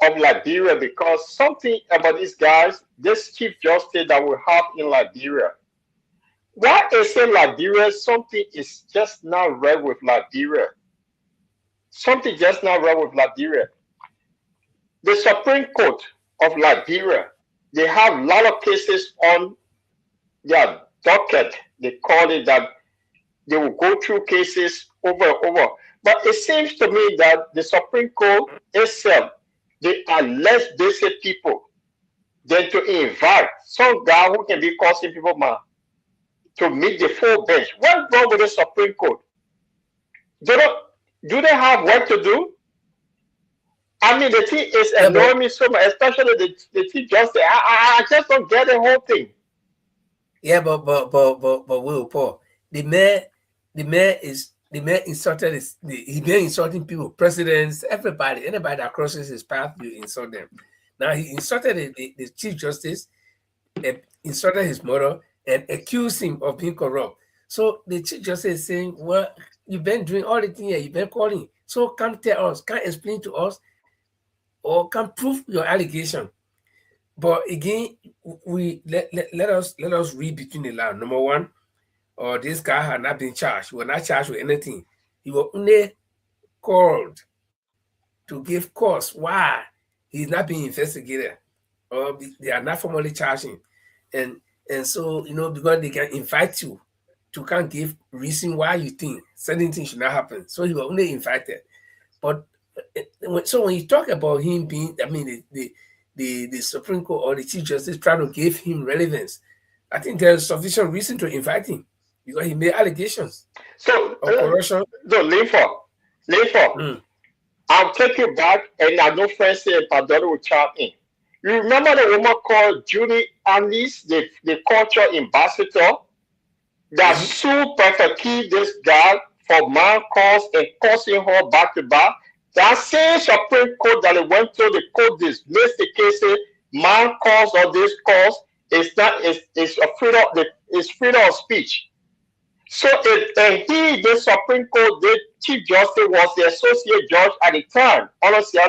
of Liberia because something about these guys, this Chief Justice that we have in Liberia. Why is it Liberia? Something is just not right with Liberia. Something just not right with Liberia. The Supreme Court of Liberia, they have a lot of cases on their docket. They call it that they will go through cases over and over. But it seems to me that the Supreme Court itself They are less basic people than to invite some guy who can be causing people man to meet the full bench. What's wrong with the Supreme Court? They don't, do they have work to do? I mean, the thing is Yeah, but annoying me so much, especially the Chief Justice. I just don't get the whole thing. yeah, but Will Paul, the man insulted he been insulting people, presidents, everybody, anybody that crosses his path, you insult them. Now he insulted the Chief Justice, insulted his mother, and accused him of being corrupt. So the Chief Justice is saying, well, you've been doing all the things here, you've been calling. So come tell us, come explain to us, or come prove your allegation. But again, we let us read between the lines. Number one, or this guy had not been charged. He was not charged with anything. He was only called to give cause why he's not being investigated, or they are not formally charging. And so, because they can invite you to come give reason why you think certain things should not happen. So he was only invited. But so when you talk about him being, I mean, the Supreme Court or the Chief Justice trying to give him relevance, I think there's sufficient reason to invite him because he made allegations So, of corruption. no, Linford, I'll take you back, and I know Francis and Padoro will chime in. You remember the woman called Judy Annis, the culture ambassador, that sued perfectly this guy for man cause and causing her back to back? That same Supreme Court that it went to the court dismissed the case, say man cause or this cause is not is a freedom of speech. So the Supreme Court, the Chief Justice was the associate judge at the time. Honestly,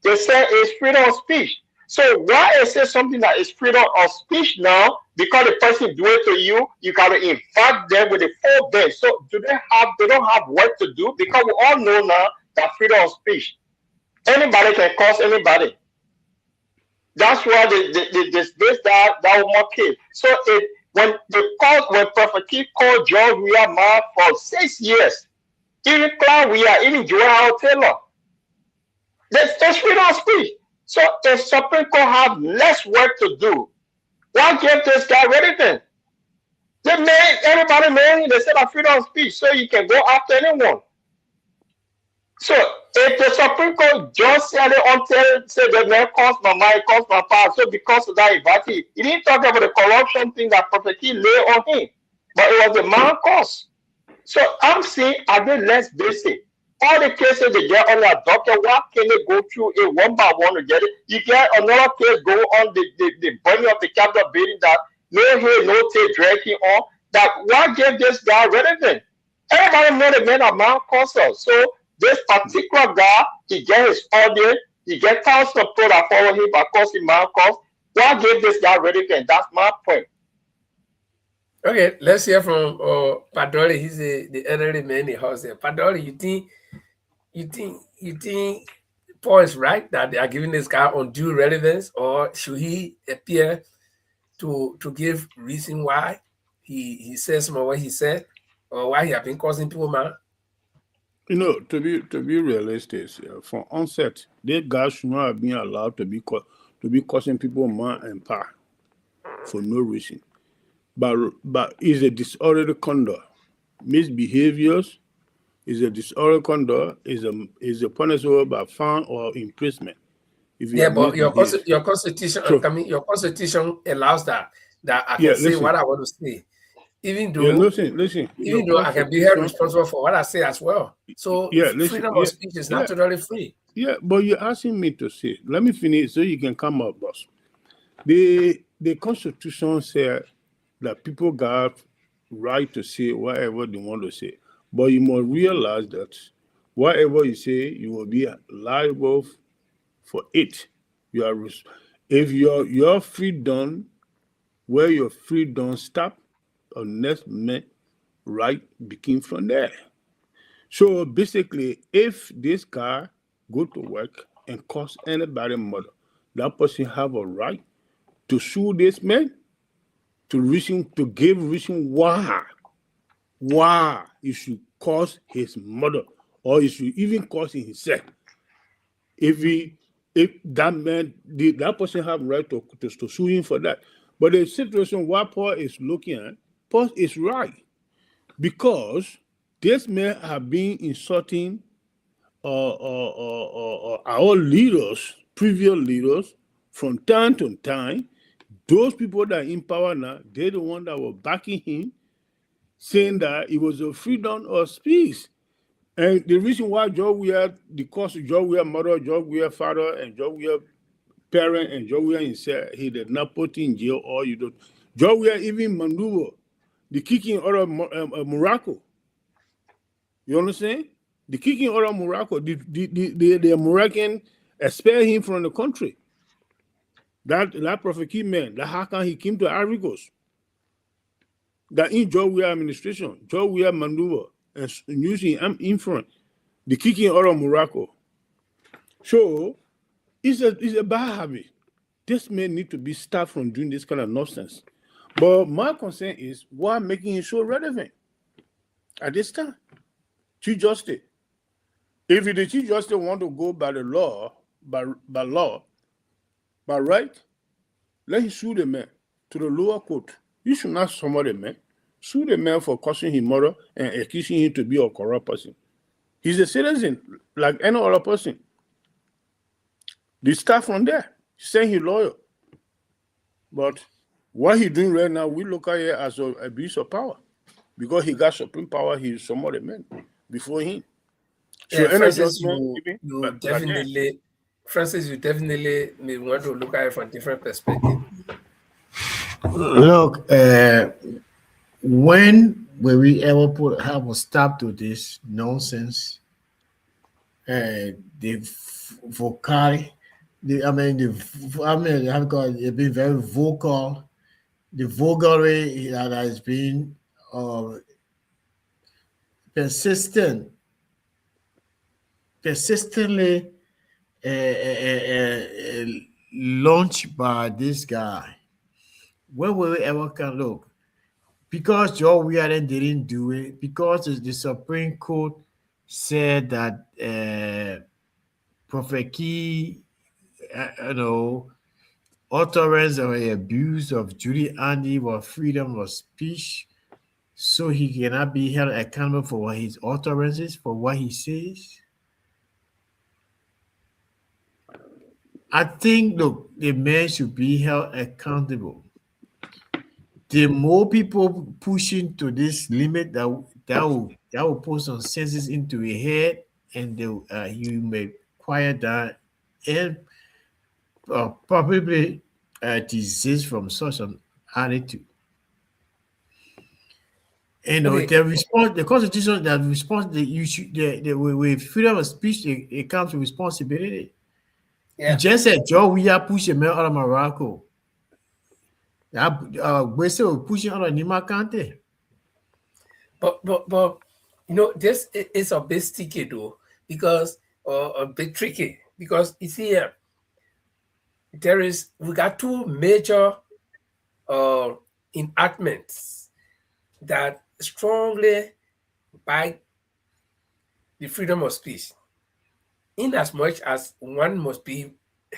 they said it's freedom of speech. So why is there something that is freedom of speech now? Because the person do it to you, you gotta invite them with a full bench. So they don't have work to do? Because we all know now that freedom of speech. Anybody can cause anybody. That's why they dismiss that woman case. So when Prophet Key called George Weah Man for 6 years, even Cloud Weah, even Joel Taylor, that's freedom of speech. So the Supreme Court have less work to do. Why give this guy anything? They made everybody man. They said a freedom of speech, so you can go after anyone. So if the Supreme Court just said it until said that man cost my mind, cost my power, so because of that, he didn't talk about the corruption thing that Prophet Key lay on him, but it was the man cost. So I'm saying, are they less basic? All the cases they get on their docket, why can they go through it one by one to get it? You get another case go on the burning of the Capitol building that no hair, no tape dragging on. That why give this guy relevant? Everybody know the man of man causer. So this particular guy, he get his audience, he get thousands of people that follow him by causing man cause. Why give this guy relevant? That's my point. Okay, let's hear from Padoli. He's the elderly man in the house there. Padoli, you think Paul is right that they are giving this guy undue relevance, or should he appear to give reason why he says some of what he said, or why he have been causing people man? To be realistic, from onset, the guy should not have been allowed to be causing people man and power for no reason. But is a disorderly conduct, misbehaviors is a disorderly conduct, is a punishable by fine or imprisonment. If you But your constitution, your constitution allows that I can say what I want to say, even though listen, even though I can be held responsible for what I say as well. So freedom of speech is naturally free. Yeah, but you're asking me to say. Let me finish so you can come up, boss. The Constitution said that people got right to say whatever they want to say, but you must realize that whatever you say, you will be liable for it. If your freedom, where your freedom stop, unless met right begin from there. So basically, if this guy go to work and cause anybody murder, that person have a right to sue this man to give reason why he should cause his murder or he should even cause himself. if that man, that person have right to sue him for that. But the situation what Paul is looking at, Paul is right because this man have been insulting our leaders, previous leaders, from time to time. Those people that are in power now, they're the one that were backing him, saying that it was a freedom of speech. And the reason why George Weah, the cause of George Weah mother, George Weah father, and George Weah parent, and George Weah himself, he did not put in jail or you don't. George Weah even maneuver the kicking out of Morocco. You understand? The kicking out of Morocco, the Moroccan expel him from the country. That Prophet Key man, that how come he came to Ivory Coast? That in George Weah administration, George Weah maneuver and using in front, the kicking out of Morocco. So it's a bad habit. This man need to be stopped from doing this kind of nonsense. But my concern is why making it so relevant at this time. Chief Justice. If the Chief Justice want to go by the law, by right, let him sue the man to the lower court. You should not summon the man. Sue the man for causing his murder and accusing him to be a corrupt person. He's a citizen like any other person. They start from there. He's saying he's loyal. But what he's doing right now, we look at it as an abuse of power. Because he got supreme power, he's some other men before him. So Yeah, any Francis, judgment, Francis, you definitely may want to look at it from a different perspective. Look, when will we ever have a stop to this nonsense? The vocal, they've been very vocal. The vocally that has been persistently launched by this guy. When will we ever can look? Because Joe Weah didn't do it, because the Supreme Court said that Prophet Key, utterance of abuse of Judy Andy was freedom of speech, so he cannot be held accountable for his utterances, for what he says. I think, look, the man should be held accountable. The more people pushing to this limit, that will put some senses into your head, and you may quiet down and probably desist from such an attitude. The Constitution that response that you should with freedom of speech, it comes with responsibility. Yeah. You just said Joe, we are pushing men out of Morocco. We're still pushing out of Nima Kante. But this is a bit sticky though, because a bit tricky, because you see, we got two major enactments that strongly back the freedom of speech, in as much as one must be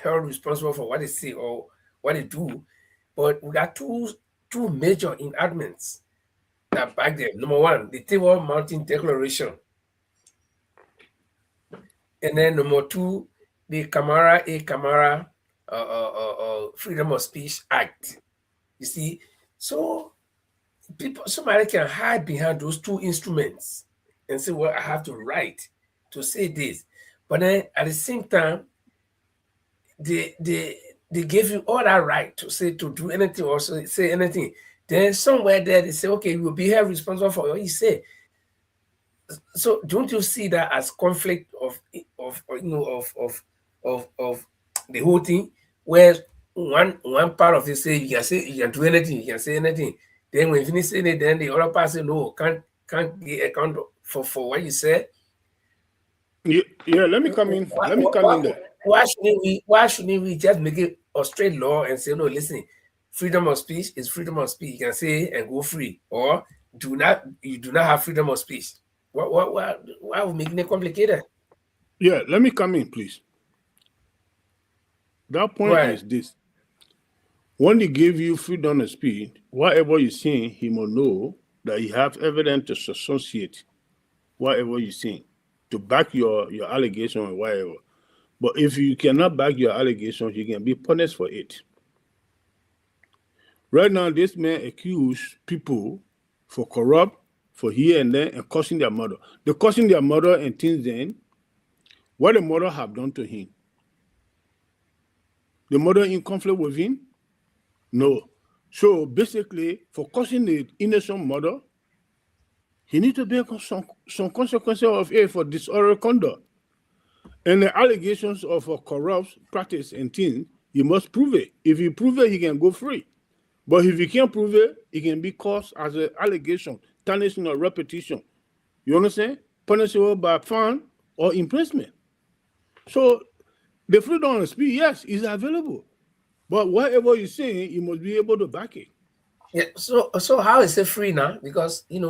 held responsible for what they say or what they do. But we got two major enactments that back them. Number one, the Table Mountain Declaration. And then number two, the Kamara Freedom of Speech Act. You see, so somebody can hide behind those two instruments and say, well, I have to write to say this. But then at the same time, they give you all that right to do anything or say anything. Then somewhere there they say, okay, you will be held responsible for what you say. So don't you see that as conflict of the whole thing, where one part of it say you can do anything, you can say anything. Then when you finish saying it, then the other part say no, can't get account for what you said. Yeah, let me come in. Let me come in there. Why shouldn't we just make it a straight law and say, no, listen, freedom of speech is freedom of speech. You can say and go free, or you do not have freedom of speech. Why are we making it complicated? Yeah, let me come in, please. That point Right. is this. When he gave you freedom of speech, whatever you're saying, he must know that you have evidence to substantiate whatever you're saying, to back your allegation or whatever. But if you cannot back your allegations, you can be punished for it. Right now, this man accused people for corrupt, for here and there, and cursing their mother. They cursing their mother and things then, what the mother have done to him. The mother in conflict with him? No. So basically, for cursing the innocent mother, he need to bear some consequences of it for disorderly conduct. And the allegations of a corrupt practice and things, you must prove it. If you prove it, he can go free. But if you can't prove it, it can be caused as an allegation, tarnishing or repetition. You understand? Punishable by fine or imprisonment. So the freedom of speech, yes, is available. But whatever you're saying, you must be able to back it. Yeah. So how is it free now? Because if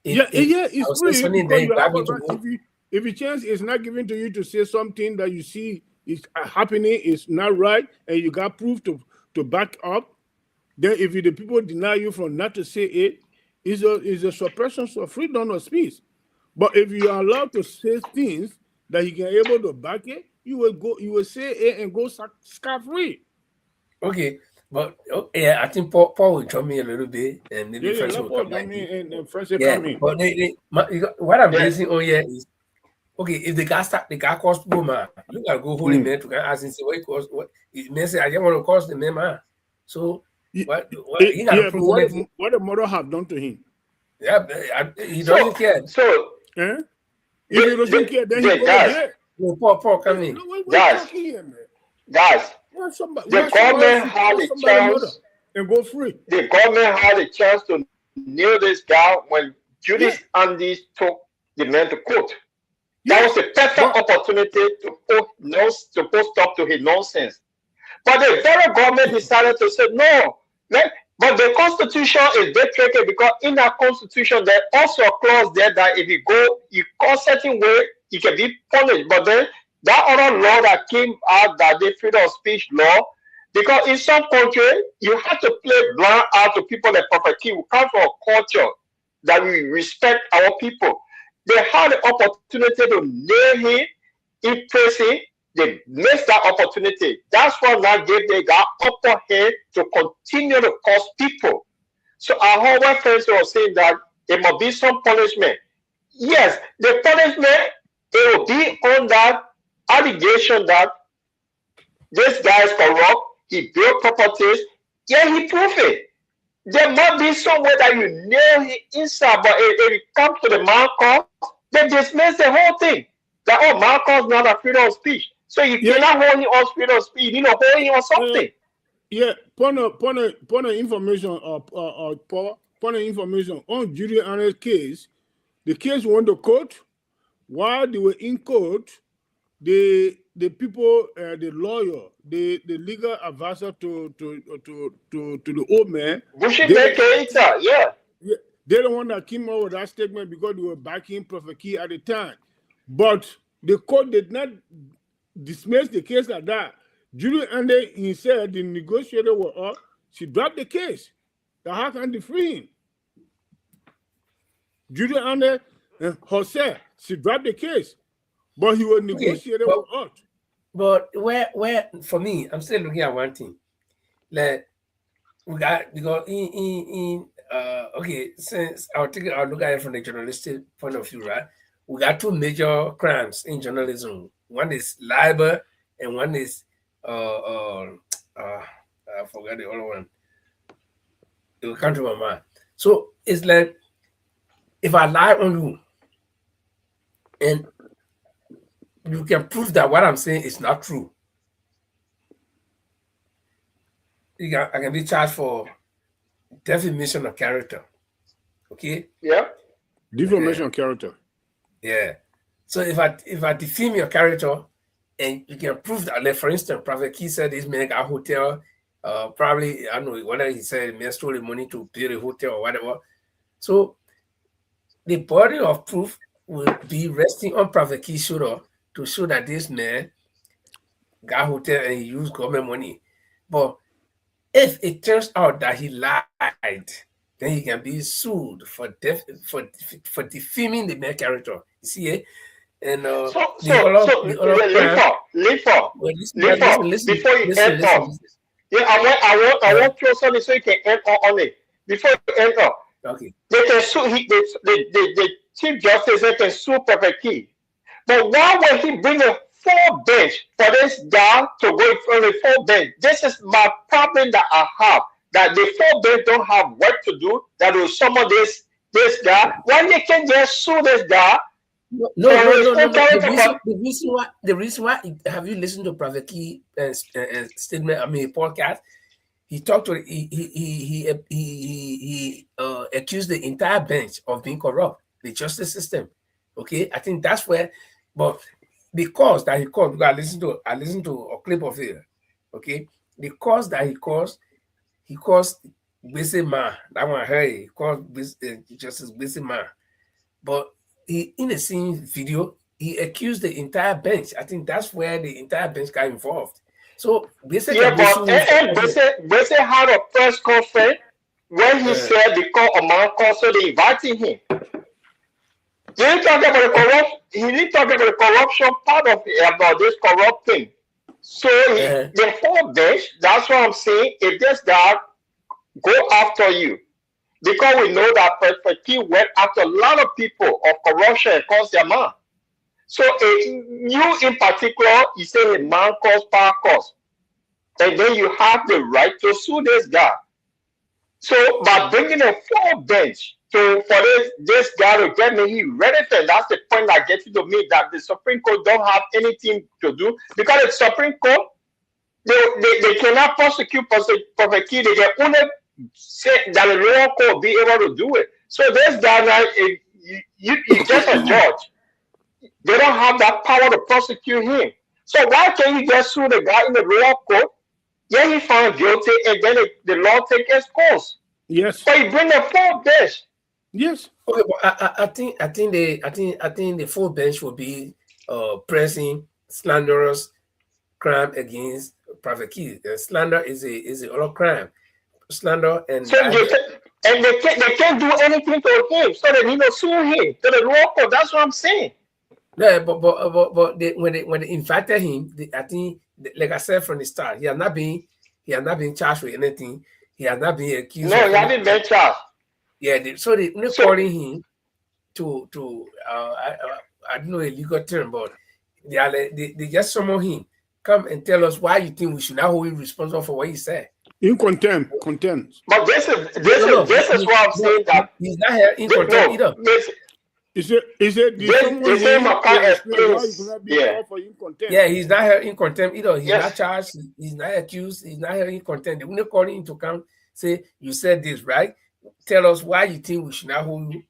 It's I was saying free something, because then you you have have a me to right. go. If a chance is not given to you to say something that you see is happening, is not right, and you got proof to back up, then if the people deny you from not to say it, is a suppression of freedom of speech. But if you are allowed to say things that you can able to back it, you will say it and go scot free. Okay, but yeah, I think Paul will join me a little bit, and maybe Yeah, Francis let will Paul come join back me in. and Francis Yeah, come in. but what I'm Yeah. basing on here is okay. If the guy calls people man, you gotta go hold him man to ask him say what he calls what he may say. I just want to call the man. So what he got to Yeah, but prove anything. what the mother have done to him? Yeah, he So, doesn't care. so Eh? If he doesn't the, care, then he the go to guys, jail. No, Paul, come in. What are you guys, talking here, man? guys, Why the somebody government should had call a somebody mother chance. and go free? The government had a chance to nail this guy when Judas Yeah, Andy took the man to court. That was yes. a perfect But opportunity to put stop to his nonsense. But the federal government decided to say no. But the constitution is very tricky because in that constitution there's also a clause there that if you go certain way, you can be punished. But then that other law that came out, that the freedom of speech law, because in some country you have to play blind out to people like Prophet King. We come from a culture that we respect our people. They had the opportunity to nail him in prison. They missed that opportunity. That's why now gave they got upper hand to continue to cause people. So I heard my friends were saying that there must be some punishment. Yes, the punishment it will be on that allegation that this guy is corrupt, he built properties, yeah, he proved it. There must be some way that you nail him inside, but if it comes to the Marcos, they dismiss the whole thing. That Marcos not a freedom of speech. So you yeah, cannot hold him on freedom of speech, hold him on uh, something. yeah. Point of information, Paul. Point of information on Judy Anna's case. The case went to court. While they were in court, the people, the lawyer, the legal advisor to the old man, Bushi they don't want that came, Keita, yeah. yeah, they don't want that came out with that statement because they were backing Prophet Key at the time. But the court did not dismiss the case like that. Julie Ande, he said the negotiator were up. She dropped the case. The how can they free him? Julie Ande herself, she dropped the case. But he was Okay, negotiated with us. but where for me, I'm still looking at one thing. Like we got because in okay, since I'll look at it from the journalistic point of view, right? We got two major crimes in journalism. One is libel and one is I forgot the other one. It will come to my mind. So it's like if I lie on you and you can prove that what I'm saying is not true, I can be charged for defamation of character. Okay? Yeah. Defamation of character. Yeah. So if I defame your character and you can prove that, like for instance, Prophet Key said this man got a hotel, probably I don't know whether he said man stole the money to build a hotel or whatever. So the burden of proof will be resting on Prophet Key's shoulder to show that this man got hotel and he used government money. But if it turns out that he lied, then he can be sued for defaming the main character. You see, and the other crime. Well, Before you end up, listen. yeah, I want to something so you can end on it. Before you end up, Okay. they can sue. The chief justice they can sue Prophet Key. But why would he bring a full bench for this guy to go in front of the full bench? This is my problem that I have. That the full bench don't have work to do. That will summon this guy. Why they can just sue this guy? No. The reason why. Have you listened to Prophet Key statement? I mean, podcast. He talked to he accused the entire bench of being corrupt, the justice system. Okay, I think that's where, but because that he caused, I listened to a clip of it. Okay, the cause that he caused Busy Man. That one, hey, he caused Justice Busy Man. But he, in the same video, he accused the entire bench. I think that's where the entire bench got involved. So basically, yeah, but Bese had a press conference when he said because a man called, so they invited him. He didn't talk about the corruption. He didn't talk about the corruption part of it, about this corrupt thing. So the whole bench. That's what I'm saying. If this guy go after you, because we know that Perspective went after a lot of people of corruption and caused their man. So you in particular, you say a man caused power cause, and then you have the right to sue this guy. So by bringing a full bench for this guy to get me, he relevant. That's the point that gets you to me that the Supreme Court don't have anything to do because the Supreme Court they cannot prosecute Prophet Key. They can only say that the lower court be able to do it. So this guy now, you just a judge. They don't have that power to prosecute him. So why can't you just sue the guy in the lower court? Yeah, he found guilty, and then the law takes its course. Yes. But you bring the full bench. Yes. Okay, but I think the full bench will be pressing slanderous crime against Prophet Key. Slander is a other crime. Slander and so they can't do anything to him, so they need to sue him to the lower court. That's what I'm saying. Yeah, but when they invited him, I think, like I said from the start, he has not been charged with anything. He has not been accused. No, he hasn't been charged. Yeah, they're calling him to I don't know a legal term, but they just summon him. Come and tell us why you think we should not hold him responsible for what he said. In contempt. But this is what I'm saying, that he's not here in contempt either. Is it Yeah, he's not here in contempt either. He's not charged. He's not accused. He's not here in contempt. They wouldn't call him to come say, you said this, right? Tell us why you think we should not hold you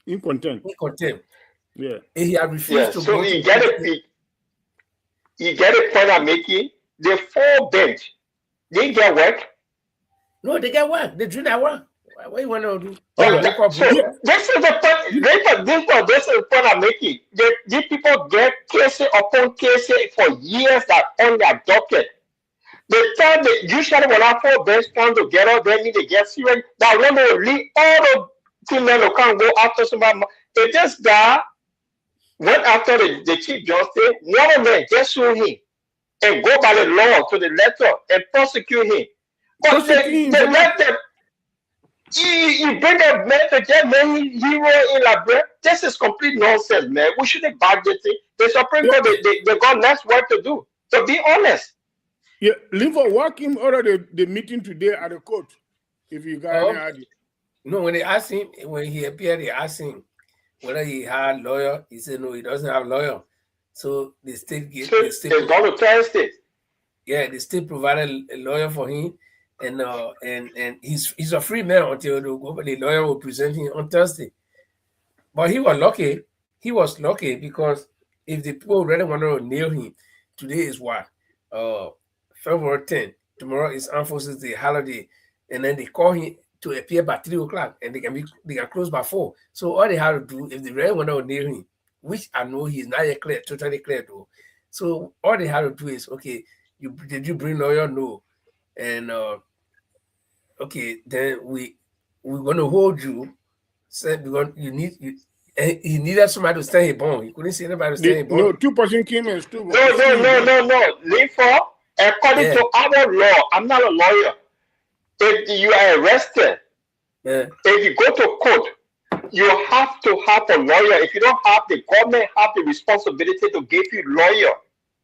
in contempt. Yeah. And he had refused to so go you get a point I'm making. The full bench, they get work. No, they get work. They do that work. What you want to do? So this is the point. This is the point I'm making. These people get cases upon cases for years that on their docket. The time that usually when our full bench come together, then they get serious. That when they leave all the team members can't go after somebody. If this guy went after the chief justice, one of them just sue him and go by the law to the letter and prosecute him. But they let them. You bring a man to get many hero in Labra. This is complete nonsense, man. We shouldn't budget it. The Supreme Court, they got less work to do. To be honest. Yeah, Linford, walk him out of the meeting today at the court. If you got any idea. No, when they asked him, when he appeared, they asked him whether he had lawyer. He said no, he doesn't have lawyer. So the state they're going to test it. Yeah, the state provided a lawyer for him. And he's a free man until the lawyer will present him on Thursday. But he was lucky. He was lucky because if the people really wanted to nail him, today is what? February 10th. Tomorrow is Armed Forces Day, holiday. And then they call him to appear by 3 o'clock and they can close by 4. So all they have to do, if they really want to nail him, which I know he's not yet clear, totally clear though. So all they had to do is, okay, did you bring lawyer? No. And okay, then we're going to hold you. Said because he needed somebody to stand a bond. He couldn't see anybody to stand a No, bond. 2 person came and stood. No. Therefore, according Yeah, to our law, I'm not a lawyer. If you are arrested, yeah, if you go to court, you have to have a lawyer. If you don't have, the government have the responsibility to give you lawyer.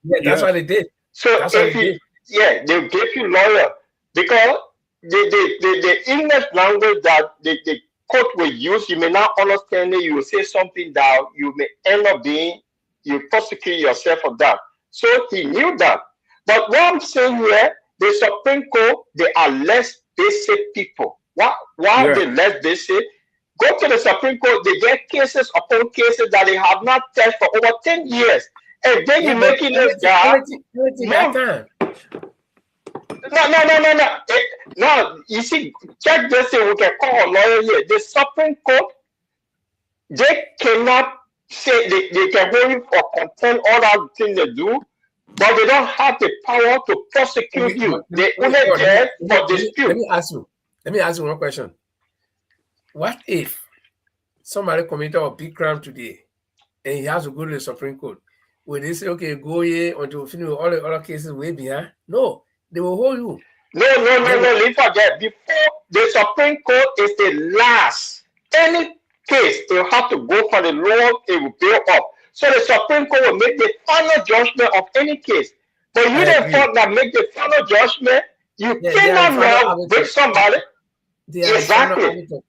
yeah. That's what Yes. they did. So That's what if they you, did. yeah, they'll give you lawyer because the English language that the court will use, you may not understand it. You will say something that you may end up being, you prosecute yourself for that. So he knew that. But what I'm saying here, the Supreme Court, they are less basic people. Why are Yeah, they less basic? Go to the Supreme Court, they get cases upon cases that they have not tested for over 10 years. And then yeah. you're But making this guy everything got move. time. No. No, you see, check this thing. We can call a lawyer here. The Supreme Court, they cannot say they can hold you for contempt, all that thing they do, but they don't have the power to prosecute Okay, but you. They only there for dispute. let me ask you one question. What if somebody committed a big crime today and he has to go to the Supreme Court? Will they say, okay, go here until we finish all the other cases way behind? No, they will hold you. No. Leave forget. Before the Supreme Court is the last. Any case, they have to go for the law, it will build up. So the Supreme Court will make the final judgment of any case. But you I the agree. fault that make the final judgment, you Yeah, they are the cannot final now bring arbiter. somebody. They are the final Exactly. arbiter.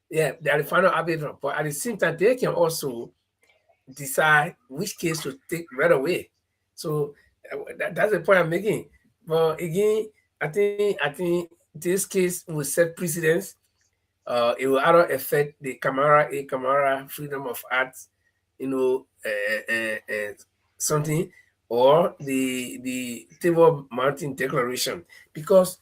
Yeah, they are the final arbiter. But at the same time, they can also decide which case to take right away. So that's the point I'm making. But again, I think this case will set precedence. It will either affect the Camara freedom of arts, something, or the Table Mountain Declaration. Because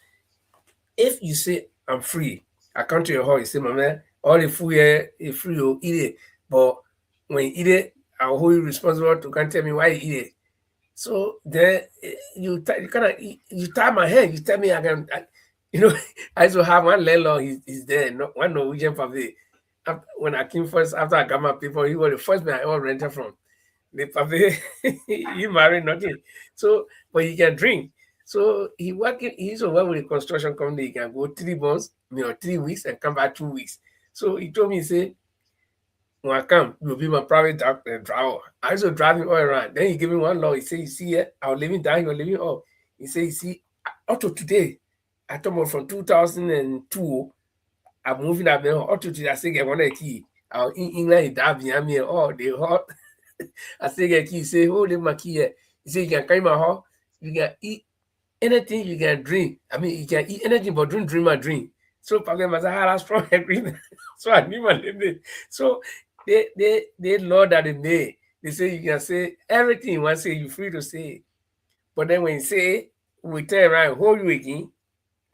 if you say I'm free, I come to your house, you say, my man, all the food here is free, you eat it. But when you eat it, I'll hold you responsible to come tell me why you eat it. So then you kind of you tie my hand. You tell me I can, I used to have one landlord. He's there, one Norwegian family. When I came first, after I got my people, he was the first man I ever rented from. The family, he married nothing. So, but he can drink. So he used to work with a construction company. He can go 3 months, 3 weeks, and come back 2 weeks. So he told me, he said, when I come, you'll be my private driver. I used to drive him all around. Then he gave me one law. He said, you see it? I was living down, you're living up. He said, you see, up to today, I told him from 2002, I'm moving up there. Up to today, I still get one key. I was in England, he died behind me. Oh, they hot. I still get key. He said, hold my key here. He said, you can carry my house. You can eat anything, you can drink. I mean, you can eat anything, but don't drink my drink. So, Papa must have a strong agreement. So, I knew my limit. So, they law that they made. They say you can say everything you want to say, you're free to say. But then when you say, we turn around, hold you again,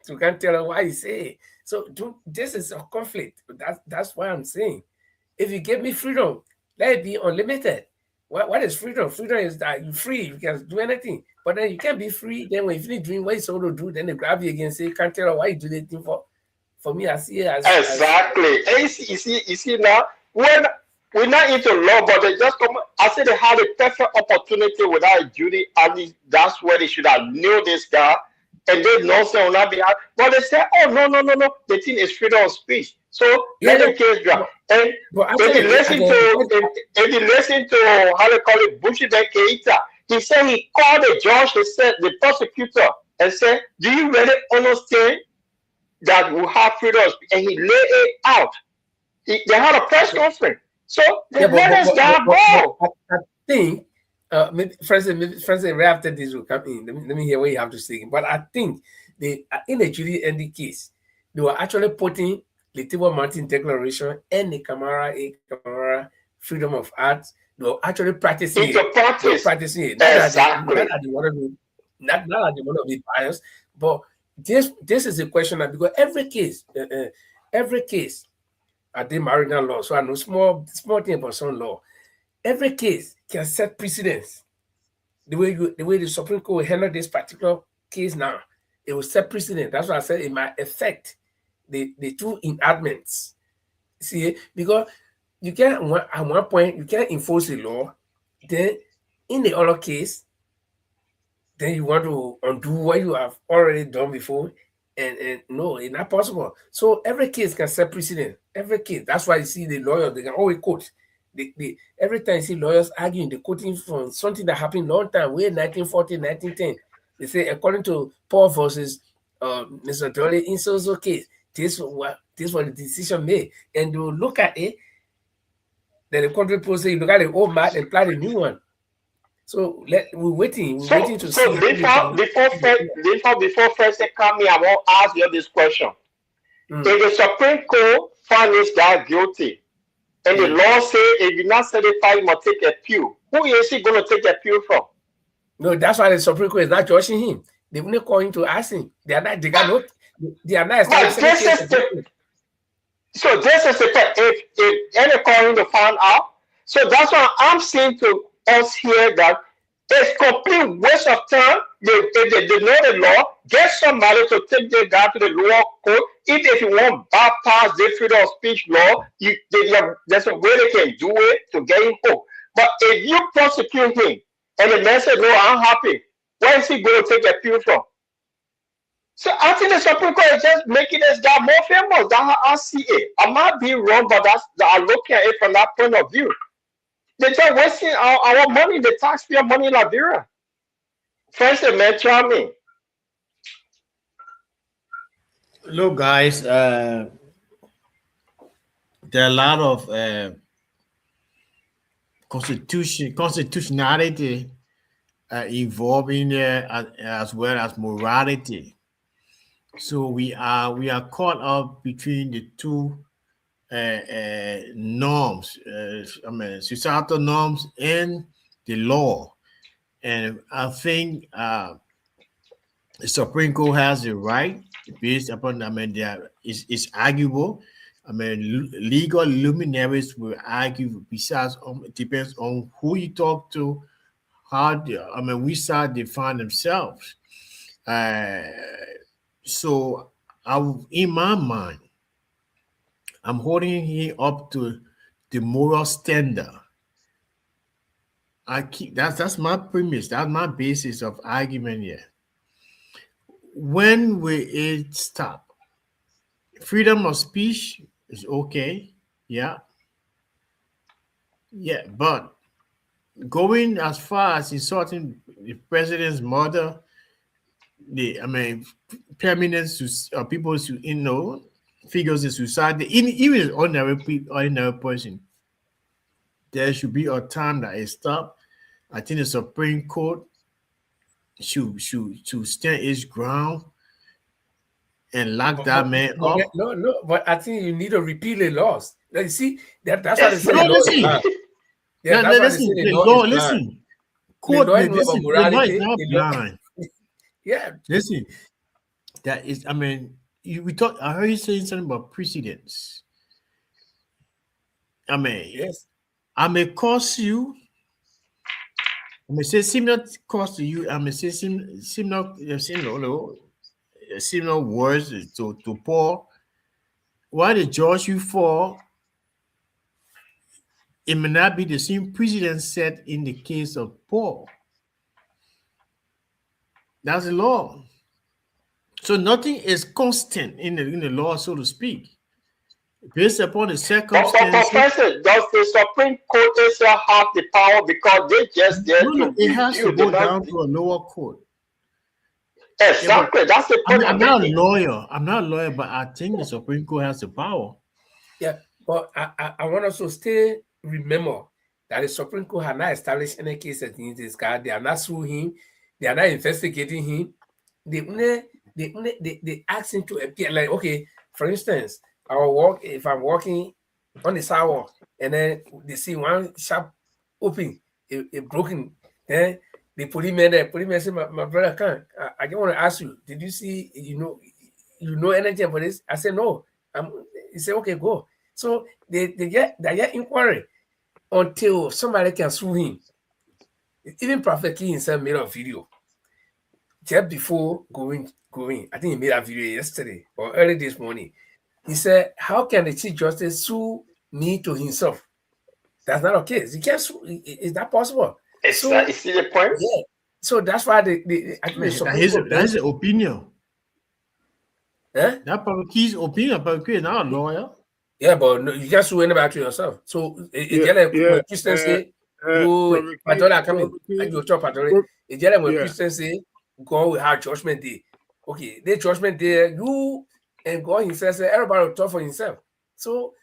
so you can't tell them why you say. So this is a conflict. That's why I'm saying. If you give me freedom, let it be unlimited. What is freedom? Freedom is that you're free, you can do anything. But then you can't be free. Then when you finish doing what you're supposed to do, then they grab you again and say, you can't tell them why you do anything for. For me, I see it as Exactly. And you see now, when we're not into law, but they just come. I said they had a perfect opportunity without a duty. At least that's where they should have knew this guy, and they know say on that behalf. But they say, oh no. The thing is freedom of speech. So yeah, let the case drop. And but if you actually, listen to if you listen to how they call it, Bushi Keita, he said he called the judge, he said the prosecutor, and said, do you really understand that we have freedom of speech? And he laid it out. They had a press conference. So they yeah, let us down go. I think maybe Francis, right after this will come in. Let me hear what you have to say. But I think they in the Judy and the case, they were actually putting the Table Mountain Declaration and the Camara Freedom of Arts. They were actually practicing Into it. They were practice. practicing it. Not that Exactly. they want to be not that they want to be biased, but this is a question that because every case. I did marriage law, so I know small thing about some law. Every case can set precedence. the way the Supreme Court handled this particular case now, it will set precedent. That's why I said it might affect the two enactments. See, because you can't at one point you can't enforce the law, then in the other case, then you want to undo what you have already done before, and no, it's not possible. So every case can set precedent. Every case. That's why you see the lawyers, they can always quote. Every time you see lawyers arguing, they're quoting from something that happened long time, way 1940, 1910. They say, according to Paul versus Mr. Dolly in so case, this was the decision made. And you look at it, then the country post say, you look at the old map and apply the new one. So we're waiting to see. Before first they come here, I want to ask you this question. If the Supreme Court finds this guy guilty, and the law say if you're not certified, you must take a appeal, who is he going to take appeal from? No, that's why the Supreme Court is not judging him. They will not call him to ask him. They are not establishing. So this is the fact. If any calling to find out, so that's why I'm saying to us here that it's complete waste of time. They know the law. Get somebody to take the guy to the lower court. If you want bypass the freedom of speech law, there's a way they can do it to get him home. But if you prosecute him and the man said, no, I'm happy, where is he going to take appeal from? So I think the Supreme Court is just making this guy more famous. That's how I see it. I might be wrong, but I'm looking at it from that point of view. They're just wasting our money, the taxpayer money in Liberia. First, the man tell me. Look, guys, there are a lot of constitutionality involved in there, as well as morality. So we are caught up between the two norms, societal norms and the law. And I think the Supreme Court has the right based upon, it's arguable. Legal luminaries will argue. Besides, it depends on who you talk to, how which side they find themselves. So, in my mind, I'm holding him up to the moral standard. That's my premise. That's my basis of argument here. When will it stop? Freedom of speech is okay, yeah, but going as far as insulting the president's mother, permanent people figures in society, even an ordinary person, there should be a time that it stop. I think the Supreme Court should stand its ground and lock that man up. No, but I think you need to repeal the laws. You see, that's why they say the law is blind. Court, listen, the law is not blind. Yeah. Listen, that is, I heard you saying something about precedents. Yes. I may cost you. I may say similar cost to you. I may say similar words to Paul. Why they judge you for? It may not be the same precedent set in the case of Paul. That's the law. So nothing is constant in the law, so to speak. Based upon the circumstances. But Professor, does the Supreme Court itself have the power, because they just there to it has to go down to a lower court. Exactly, that's the point. I'm not a lawyer, but I think the Supreme Court has the power. Yeah, but I want us to still remember that the Supreme Court has not established any case against this guy. They are not suing him. They are not investigating him. They ask him to appear. Like, okay, for instance, if I'm walking on the sidewalk and then they see one shop open, it broken, then they put him in there. Put him and say, my brother, I just want to ask you, did you see, you know anything about this? I said, no. He said, okay, go. So they get inquiry until somebody can sue him. Even Prophet King himself made a video just before going. I think he made a video yesterday or early this morning. He said, "How can the Chief Justice sue me to himself? That's not okay. He can't sue. Is that possible?" So You see the point? yeah. So that's why I think the Supreme Court. That's the opinion. Eh? That Prophet Key's opinion. Prophet Key is not a lawyer. Yeah, but no, you can't sue anybody to yourself. So it's just like when Christians say, "Go, Padola coming," and you talk Padola. It's just like when Christians say, "God will have judgment day." Okay, the judgment day, you and God Himself say everybody will talk for himself. So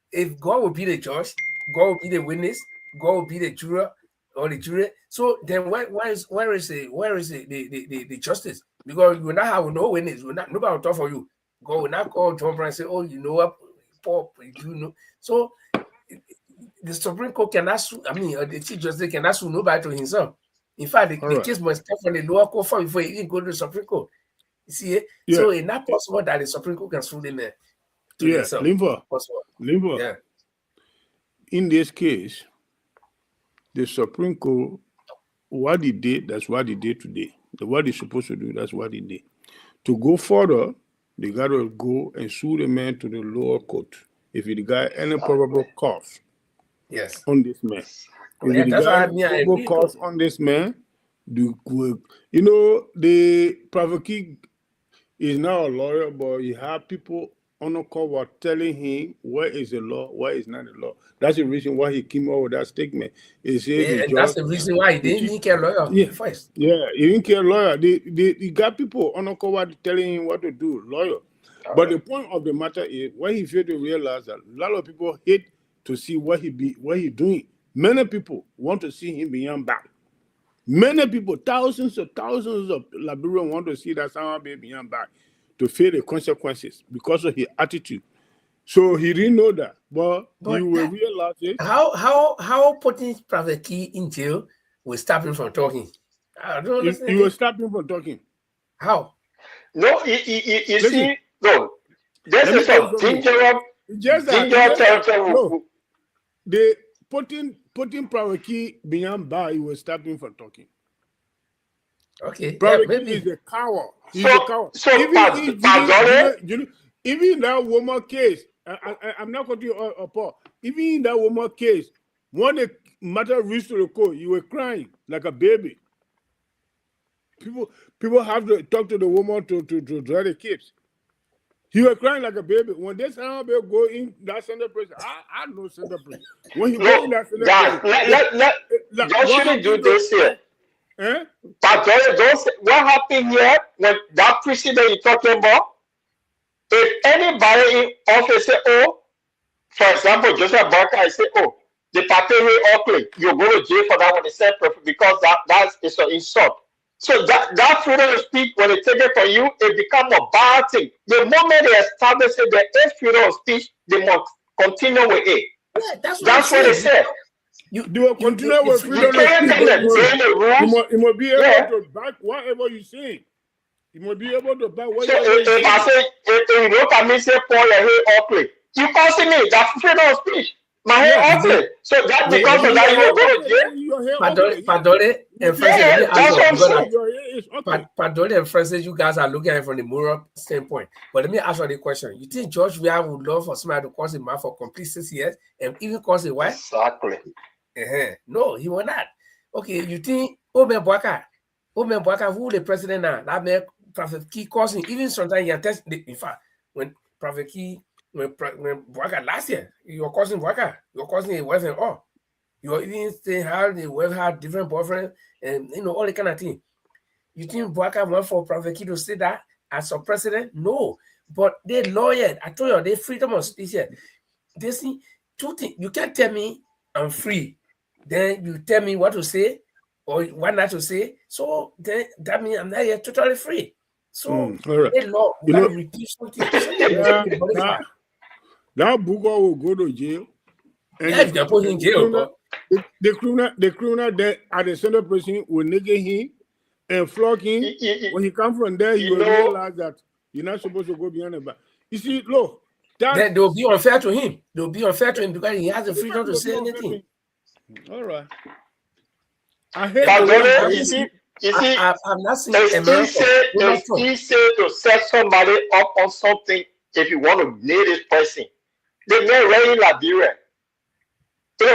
if God will be the judge, God will be the witness, God will be the juror or the jury. So then where is the justice? Because you will not have no witness, nobody will talk for you. God will not call John Brown and say, "Oh, you know what, Paul, you know." So the Supreme Court cannot sue, the Chief Justice cannot sue nobody to himself. In fact, the case must come from the lower court first before it even go to the Supreme Court. You see it? So it's not possible that the Supreme Court can sue them to themselves. Limber. Yeah. In this case, the Supreme Court, what they did, that's what they did today. What they're supposed to do, that's what they did. To go further, they got to go and sue the man to the lower court if he got any probable cause on this man. If he got any probable cause on this man, the Prophet King is not a lawyer, but he had people on the cover telling him what is the law, what is not the law. That's the reason why he came up with that statement. He said that's the reason why he didn't care lawyer first. Yeah, he didn't care lawyer. He got people on the cover telling him what to do, lawyer. But the point of the matter is, what he failed to realize that a lot of people hate to see what he doing. Many people want to see him beyond back. Many people, thousands of Liberians want to see that someone be beyond back to feel the consequences because of his attitude. So he didn't know that, but he will realize it. How putting Prophet Key in jail will stop him from talking? I don't understand. He will stop him from talking. How? No, you see, no. This is a dangerous territory. No, they putting Prophet Key beyond bar, he will stop him from talking. Okay, Prophet Key is a coward. He's a coward. Even in that woman case, I'm not going to apart. Even in that woman case, when the matter reached to the court, you were crying like a baby. People have to talk to the woman to draw the kids. You were crying like a baby. When this time go in that center prison, I know center prison. When he go in that center prison, y'all shouldn't do this here. But what happened here when that precedent you're talking about? If anybody in office say, "Oh," for example, Joseph Barker, I say, "Oh, the Papere Oakley, you go to jail for that one," because that is an insult. So that freedom of speech, when they take it from you, it becomes a bad thing. The moment they establish it, there is freedom of speech, they must continue with it. Yeah, that's what they said. You will continue with freedom of speech. You must be able to back whatever you say. You must be able to back whatever you say. If I say, if you look at me, say, "Paul, your hair ugly," you causing me. That's freedom of speech. My hair ugly. So that because of that, you will go to jail. Padole and Francis, Padole and Francis, you guys are looking at it from the moral standpoint. But let me ask you the question. You think George Weah would love for somebody to cause a man for complete 6 years and even cause a wife? Exactly. No, he will not. Okay, you think Omen Bwaka, who the president now, that man Prophet Key causing, even sometimes you test. In fact, when Prophet Key, when Bwaka last year, you're causing Bwaka, you're causing a wife and all. You're even saying how the wife had different boyfriends and all the kind of thing. You think Bwaka want for Prophet Key to say that as a president? No, but they lawyer. I told you, they freedom of speech here. They see two things. You can't tell me I'm free, then you tell me what to say or what not to say. So then that means I'm not yet totally free. So the law, we gotta repeat something. That Booker will go to jail. And if they put him in jail, the criminal there at the center prison will negate him and flog him. When he comes from there, he will realize that you're not supposed to go beyond the bar. You see, look, then they'll be unfair to him. They'll be unfair to him because he has the freedom to say anything. All right. I hate Yeah, the but way Pardon, I'm you you not see, do. I've not seen it's America, Donald Trump. easy to set somebody up on something if you want to nail this person. They may right in Liberia.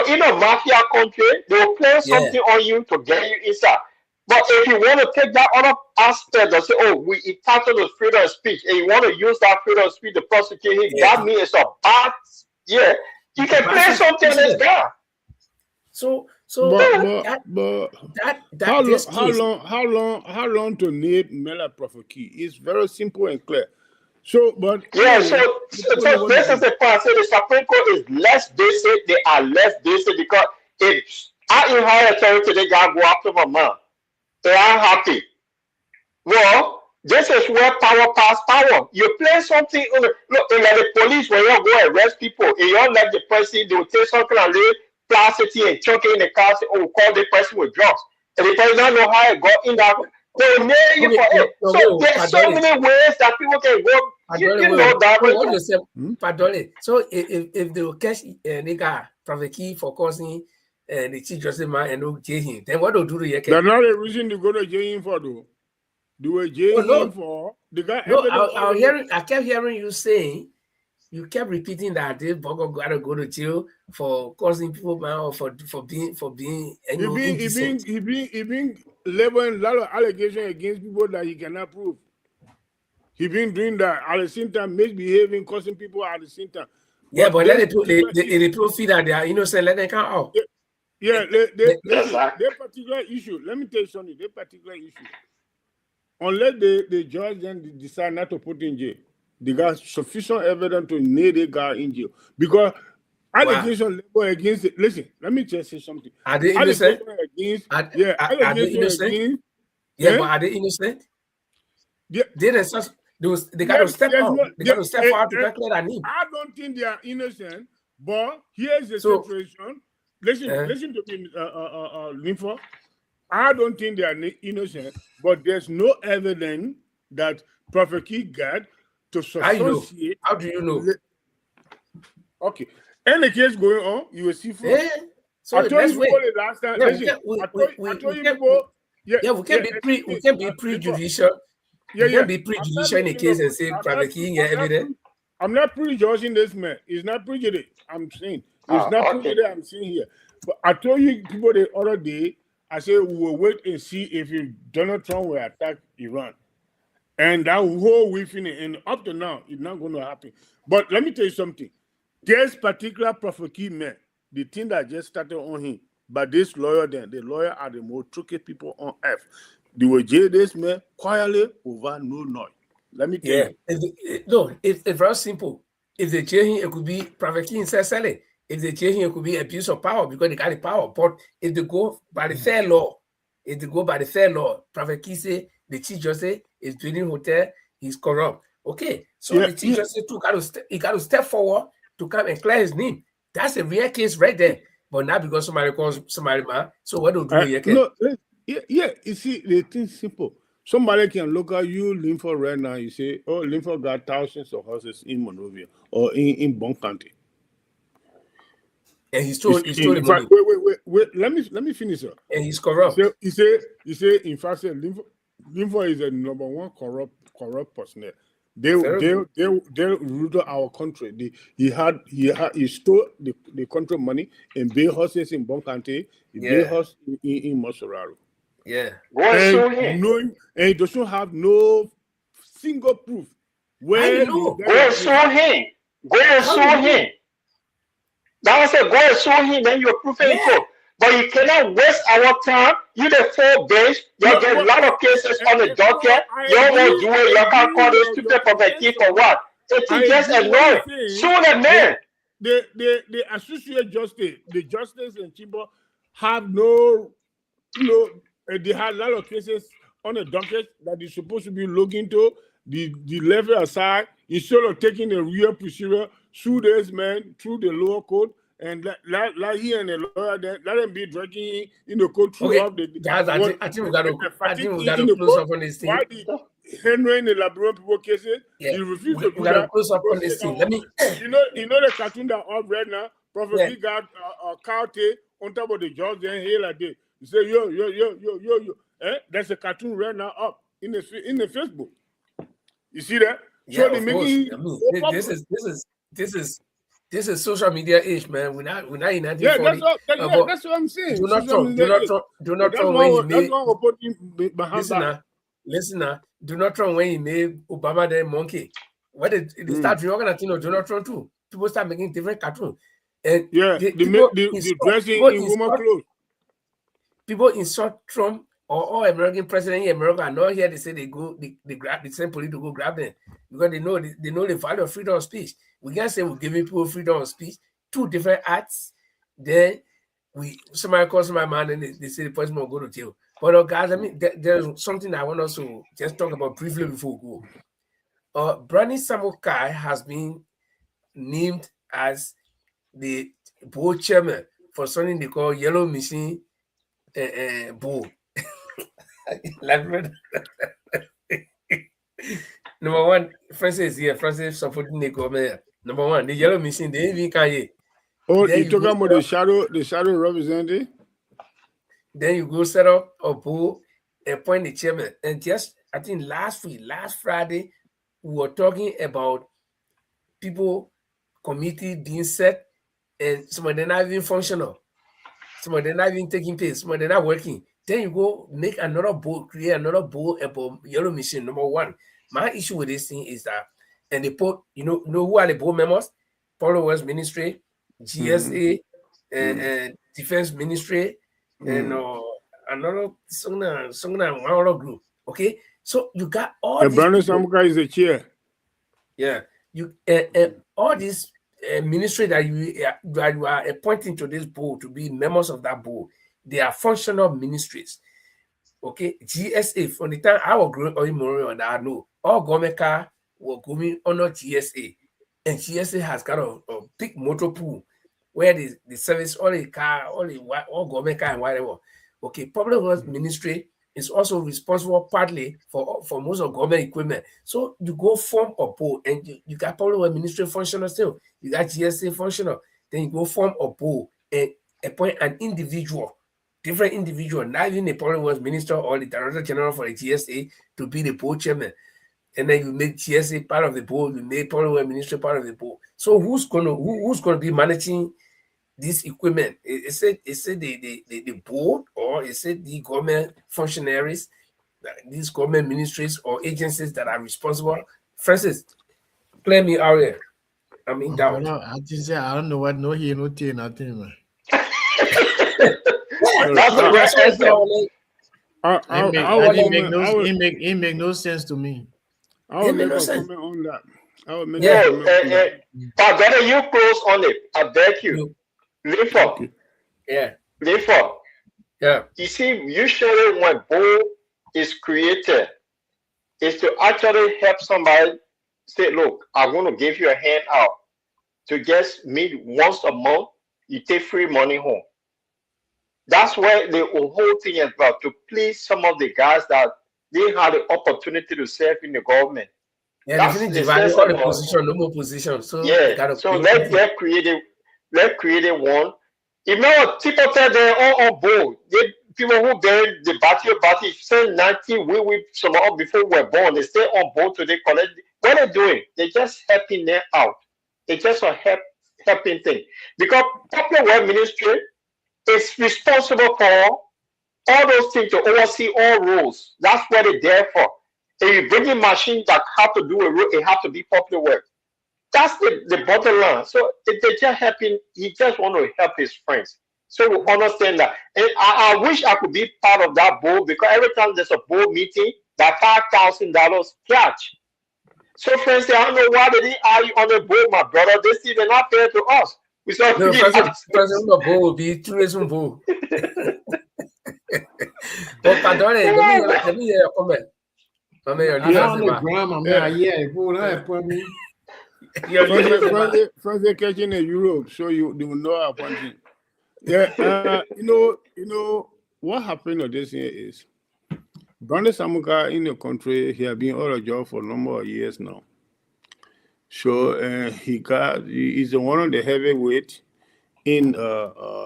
In a mafia country, they will plan Yeah, something on you to get you inside. But if you want to take that other aspect and say, oh, we entitled to freedom of speech, and you want to use that freedom of speech to prosecute him, yeah. that means it's a bad, yeah. You It's a can bad play something on this precedent. guy. So But that how long this case, how long to name Mela Profiki? It's very simple and clear. So, but Yeah, so, anyway, the so, people know so what to this is do. the point. So the Supreme Court is less basic. They are less basic because if I in higher authority, they got to go after my mom. They are happy. Well, this is where power pass power. You play something. Look, like the police, when you go arrest people, and you don't let the person, they will take something and leave plastic and chuck it in the car, say, oh, call the person with drugs. And the person don't know how it got in that. They will nail you okay, for it. no, So wait, there's so Padoli, many ways that people can go. You Wait. know that. So what you say, Hmm? Padoli? So if they will catch a nigga Profeki for causing the chief justice man and no jail him, then what do do you That's get? not a reason to go to jail for though. Do a Oh jail no, for the guy no, evidence all the way. I kept hearing you saying. You kept repeating that this Bogo gotta go to jail for causing people man or for being indecent. He been leveling a lot of allegations against people that he cannot prove. He been doing that at the same time, misbehaving, causing people at the same time. Yeah, But but let this particular the people feel that they are innocent, let them come out. yeah, listen, Exactly. that particular issue. Let me tell you something. That particular issue, unless the judge then decide not to put in jail, they got sufficient evidence to nail the guy in jail because Wow. allegation level against it. Listen, let me just say something. Are they innocent? Allegation against Are they allegation innocent? against Yeah, but are they innocent? yeah. They themselves they got to step There's out. no, They got to step forward to calculate their need. I don't think they are innocent, but here's the So situation. Listen to me, Linfo. I don't think they are innocent, but there's no evidence that Prophet Key got to how you know? substantiate. How do you know? Okay. Any case going on, you will see from. Yeah. So I told let's you wait. people the last time. Yeah, Listen, I told you people. Yeah, we can't be prejudicial. We can't be prejudicial in a case and say Prophet King yeah evidence. I'm not prejudging this man. It's not prejudice. I'm saying it's not Okay. prejudice. I'm saying here. But I told you people the other day. I said we will wait and see if Donald Trump will attack Iran, and that whole we finish. And up to now, it's not going to happen. But let me tell you something. This particular Prophet King man, the thing that just started on him, but this lawyer, then the lawyer are the most tricky people on earth. They will jail this man quietly over no noise. Let me tell Yeah. you. It's very simple. If they jail him, it could be Prophet King selling. If they jail him, it could be abuse of power because they got the power. But if they go by the fair law, Prophet King say the chief justice is building hotel, he's corrupt. Okay, so the chief justice too got to step forward to come and clear his name. That's a real case right there. But not because somebody calls somebody man. So what do you do? No, you see, the thing's simple. Somebody can look at you, Linford, right now. You say, oh, Linford got thousands of horses in Monrovia or in Bon County. And he stole the money. Wait. Let me finish it. And he's corrupt. He say, in fact, Linford is the number one corrupt personnel. They ruled our country. He stole the country money and built horses in Bon County. He built horses in Mosoraro. Yeah. And he doesn't have no single proof. Go and sue him. Go and sue him. That was go and sue him, then you're proving it. But you cannot waste our time. You the full bench. You get a lot of cases on the docket. You don't want to do it. You can't call this stupid Prophet for what? It's just annoying. Sue the man. The associate justice, the justice and chamber have no, they had a lot of cases on the docket that they're supposed to be looking into. The level aside, instead of taking the real procedure, sue this man through the lower court and let he and the lawyer then let them be dragging in the court throughout the guys, I think we got to close up on this thing. Why the Henry and the Labrador people cases, he refused to do got to that. close up on this thing. Let me you know the cartoon that I've read now, Prophet got a cow tail on top of the judge then here like this. You say yo. There's a cartoon right now up in the Facebook. You see that? Yeah, So they of making course. it I mean, so this popular. is this is social media age, man. We're not in Yeah, that's 1940. what. But That's what I'm saying. Donald Social Trump, media. Donald Trump, Donald That's Trump when he one. That's made one we're putting behind listen back. now, listen now. Donald Trump when he made Obama the monkey. When they start reorganizing Donald Trump too, people start making different cartoons. And Yeah, they make the dressing in woman clothes. People insult Trump or all American president in America are not here. They say they grab the same police to go grab them because they know the value of freedom of speech. We can't say we're giving people freedom of speech, two different acts. Then somebody calls my man and they say the person will go to jail. But guys, I mean, there's something I want us to just talk about briefly before we go. Brandon Samukai has been named as the board chairman for something they call Yellow Machine Bull. Number one, Francis here. Francis supporting the government. Number one, the Yellow Machine. They even can't. Oh, you talking about the shadow representative? Then you go set up a pool, appoint the chairman, and just I think last Friday, we were talking about people committee being set, and some of them not even functional, some of them not even taking place, some of them not working. Then you go make another board, create another board about Yellow Machine. Number one, my issue with this thing is that, and they put, you know who are the board members? Public Works Ministry, GSA, and Defense Ministry, and another one other group. Okay, so you got all and these. Brandon Samuka is the chair. Yeah, you all these ministry that you are appointing to this board to be members of that board, they are functional ministries. Okay, GSA from the time I was growing up in Morion, I know all government car were going under GSA, and GSA has got a big motor pool where the service all the car, all government car and whatever. Okay, public works ministry is also responsible partly for most of government equipment. So you go form a board, and you got public works ministry functional still. You got GSA functional. Then you go form a board and appoint an individual, different individual, not even the public works minister or the director general for the GSA to be the board chairman. And then you make GSA part of the board, you make public works ministry part of the board. So who's gonna be managing this equipment? Is it the board, or is it the government functionaries, these government ministries or agencies that are responsible? Francis, clear me out here. I'm in doubt. I just say I don't know what no here, no tea, nothing, man. That's the right answer. It make no sense to me. I will make a comment on that. I will make a comment on that. But better you close on it. I beg you. Live up. Yeah. Live up. Yeah. You see, usually when board is created, is to actually help somebody say, look, I'm going to give you a hand out to just meet once a month. You take free money home. That's where the whole thing is about, to please some of the guys that they had the opportunity to serve in the government. Yeah, that's the value of the position, no more position. So yeah, so let's create one. You know what? People tell they're all on board. People who buried the battle, since 90, we some of before we were born, they stay on board today. Collect. What they're doing, they're just helping them out. It's just a helping thing. Because public work ministry is responsible for all those things, to oversee all roads. That's what they're there for. If you bring in machines that have to do a road, it have to be public work. That's the bottom line. So they're just helping. He just want to help his friends. So we understand that. And I wish I could be part of that board, because every time there's a board meeting, that $5,000 catch. So friends say, I don't know why they are you on the board, my brother. They see they're not fair to us. We said, no, President of board will be tourism board. But Padone, let me hear your comment. France catching in Europe, so they will know our country. Yeah, you know what happened on this year is Brandon Samuka in the country, he has been out of job for a number of years now. So he's one of the heavyweight in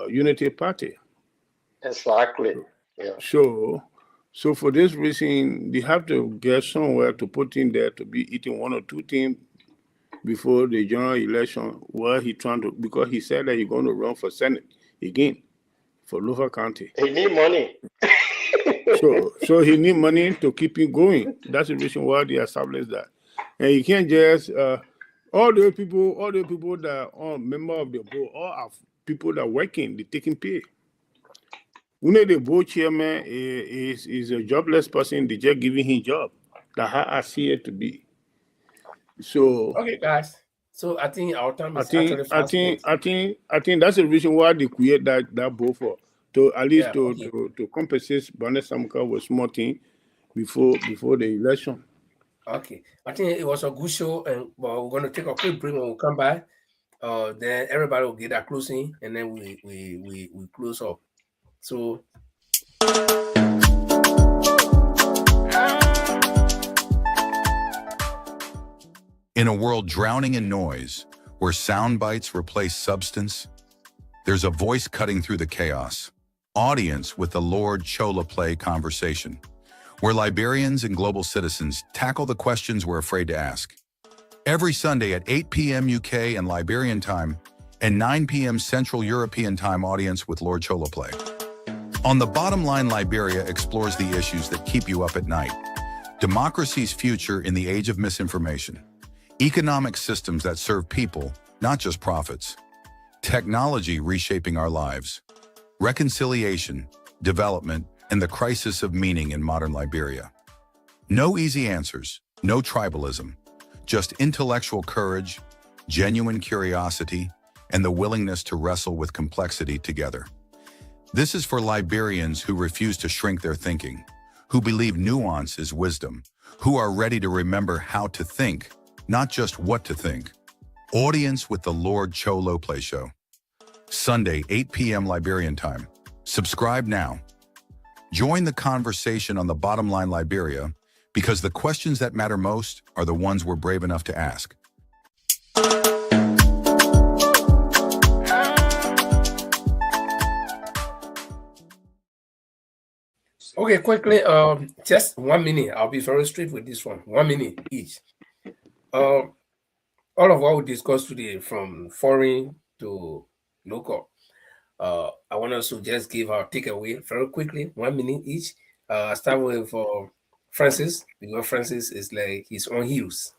Unity Party. Exactly. Yeah. So for this reason, they have to get somewhere to put in there to be eating one or two things before the general election. Where he trying to, because he said that he's going to run for Senate again for Lower County. He need money. So he need money to keep it going. That's the reason why they established that. And you can't just all the people that are member of the board, all are people that working, they taking pay. One of the board chairman is a jobless person. They just giving him job. That's how I see it to be. So Okay, guys. So I think our time I is think actually I fast think spent. I think I think that's the reason why they create that board for, to at least Yeah. Okay. to compensate Bane Samka with small thing before the election. Okay. I think it was a good show, and well, we're going to take a quick break when we come back. Then everybody will get that closing, and then we close up. So In a world drowning in noise, where sound bites replace substance, there's a voice cutting through the chaos. Audience with the Lord Chola Play conversation, where Liberians and global citizens tackle the questions we're afraid to ask. Every Sunday at 8 p.m. UK and Liberian time, and 9 p.m. Central European time, Audience with Lord Chola Play. On the Bottom Line, Liberia explores the issues that keep you up at night. Democracy's future in the age of misinformation. Economic systems that serve people, not just profits. Technology reshaping our lives. Reconciliation, development, and the crisis of meaning in modern Liberia. No easy answers, no tribalism, just intellectual courage, genuine curiosity, and the willingness to wrestle with complexity together. This is for Liberians who refuse to shrink their thinking, who believe nuance is wisdom, who are ready to remember how to think, not just what to think. Audience with the Lord Cholo Play Show. Sunday, 8 p.m. Liberian time. Subscribe now. Join the conversation on the Bottom Line Liberia, because the questions that matter most are the ones we're brave enough to ask. okay, quickly, just 1 minute. I'll be very straight with this one. 1 minute each. All of what we discussed today, from foreign to local, I want us to just give our takeaway very quickly, 1 minute each. I start with Francis, because Francis is like his own heels.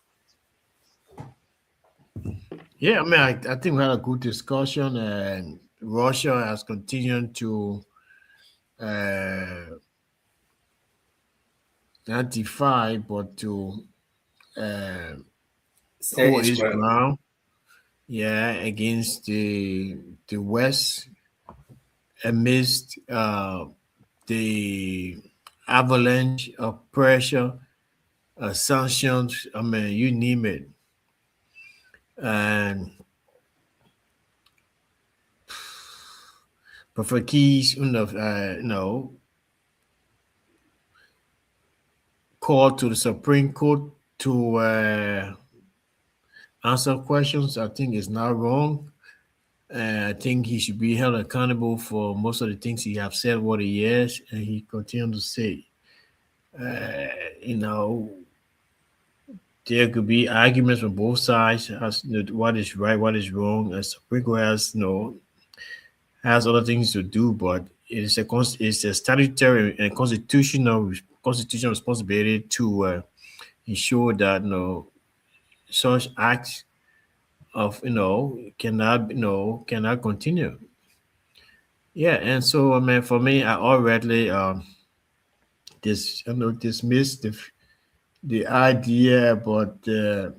Yeah, I mean, I think we had a good discussion, and Russia has continued to not defy, but to uh, Say hold its Israel. ground, yeah, against the West amidst the avalanche of pressure, sanctions. I mean, you name it, and Prophet Keys, called to the Supreme Court to answer questions. I think is not wrong. I think he should be held accountable for most of the things he have said what he is, and he continued to say. You know, there could be arguments from both sides as what is right, what is wrong. As Supreme Court has, has other things to do, but it's a statutory and constitutional responsibility to ensure that such acts of cannot continue. Yeah, and so I mean, for me, I already dismissed the idea about Bernie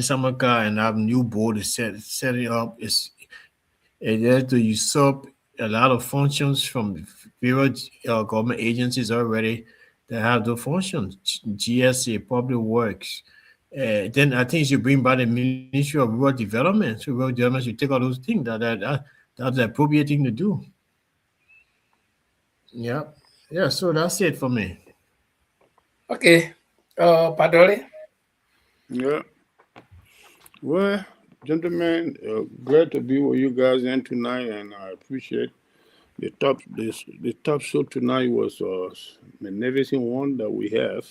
Samaka and our new board is setting up is there to usurp a lot of functions from various government agencies already that have those functions. GSA, Public Works. Then I think you bring back the Ministry of Rural Development. So rural development should take all those things. That's the appropriate thing to do. Yeah. Yeah. So that's it for me. Okay, Padole. Yeah. Well, gentlemen, glad to be with you guys in tonight, and I appreciate The top show tonight was magnificent one that we have.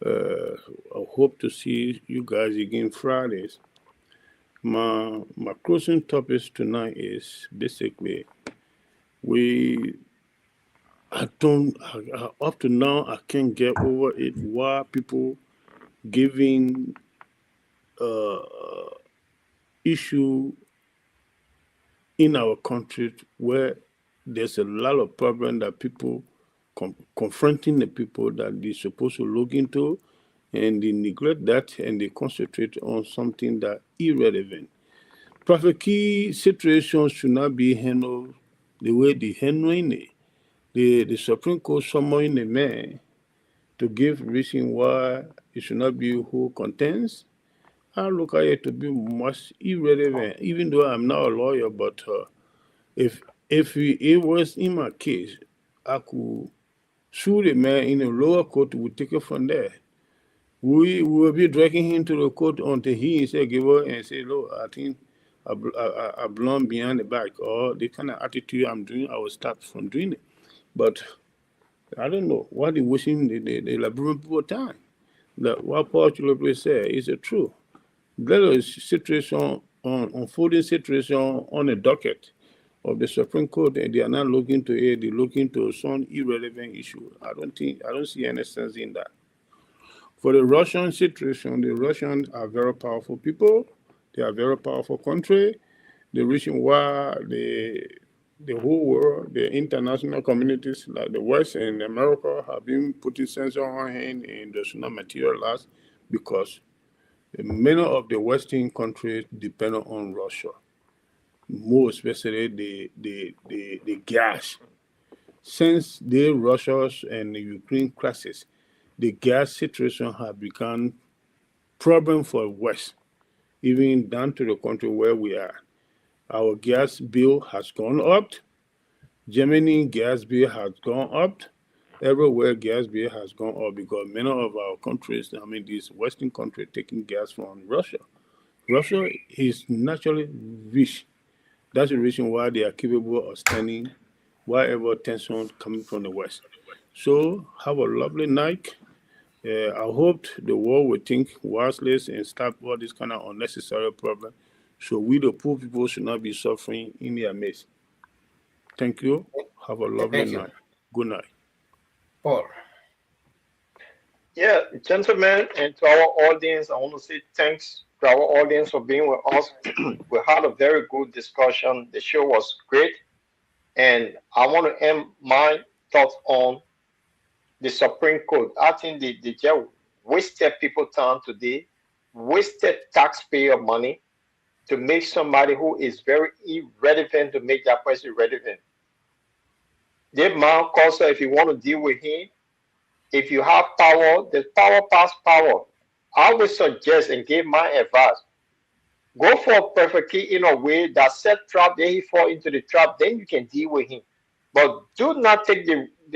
I hope to see you guys again Fridays. My closing topics tonight is basically we I don't up to now I can't get over it why people giving issue in our country where there's a lot of problem that people confronting the people that they're supposed to look into, and they neglect that and they concentrate on something that irrelevant. Prophet key situations should not be handled the way they handling it. The Supreme Court summoning a man to give reason why it should not be who contends. I look at it to be much irrelevant, even though I'm not a lawyer, but if it was in my case, I could sue the man in a lower court. We take it from there. We will be dragging him to the court until he say give up and say, "Look, I think I belong behind the back," or the kind of attitude I'm doing, I will start from doing it. But I don't know why they wasting the Liberian people time. That what Paul Chilopre said is it true? There is situation on unfolding situation on the docket of the Supreme Court, and they are not looking to it. They're looking to some irrelevant issue. I don't see any sense in that. For the Russian situation, the Russians are very powerful people. They are very powerful country. The reason why the whole world, the international communities like the West and America have been putting sanctions on him and does not materialize because many of the Western countries depend on Russia, more especially the gas. Since the Russia's and the Ukraine crisis, the gas situation has become problem for West, even down to the country where we are. Our gas bill has gone up. Germany gas bill has gone up. Everywhere gas bill has gone up because many of our countries, I mean these Western countries, taking gas from Russia. Russia is naturally rich. That's the reason why they are capable of standing whatever tension coming from the West. So have a lovely night. I hope the world will think wisely and stop all this kind of unnecessary problem. So we the poor people should not be suffering in their midst. Thank you. Have a lovely Thank you, night. Good night. Paul. Yeah, gentlemen, and to our audience, I want to say thanks to our audience for being with us. We had a very good discussion. The show was great. And I want to end my thoughts on the Supreme Court. I think they just wasted people time today, wasted taxpayer money to make somebody who is very irrelevant to make that person relevant. That man also, if you want to deal with him, if you have power, the power pass power. I would suggest and give my advice. Go for a perfect key in a way that set trap, then he fall into the trap, then you can deal with him. But do not take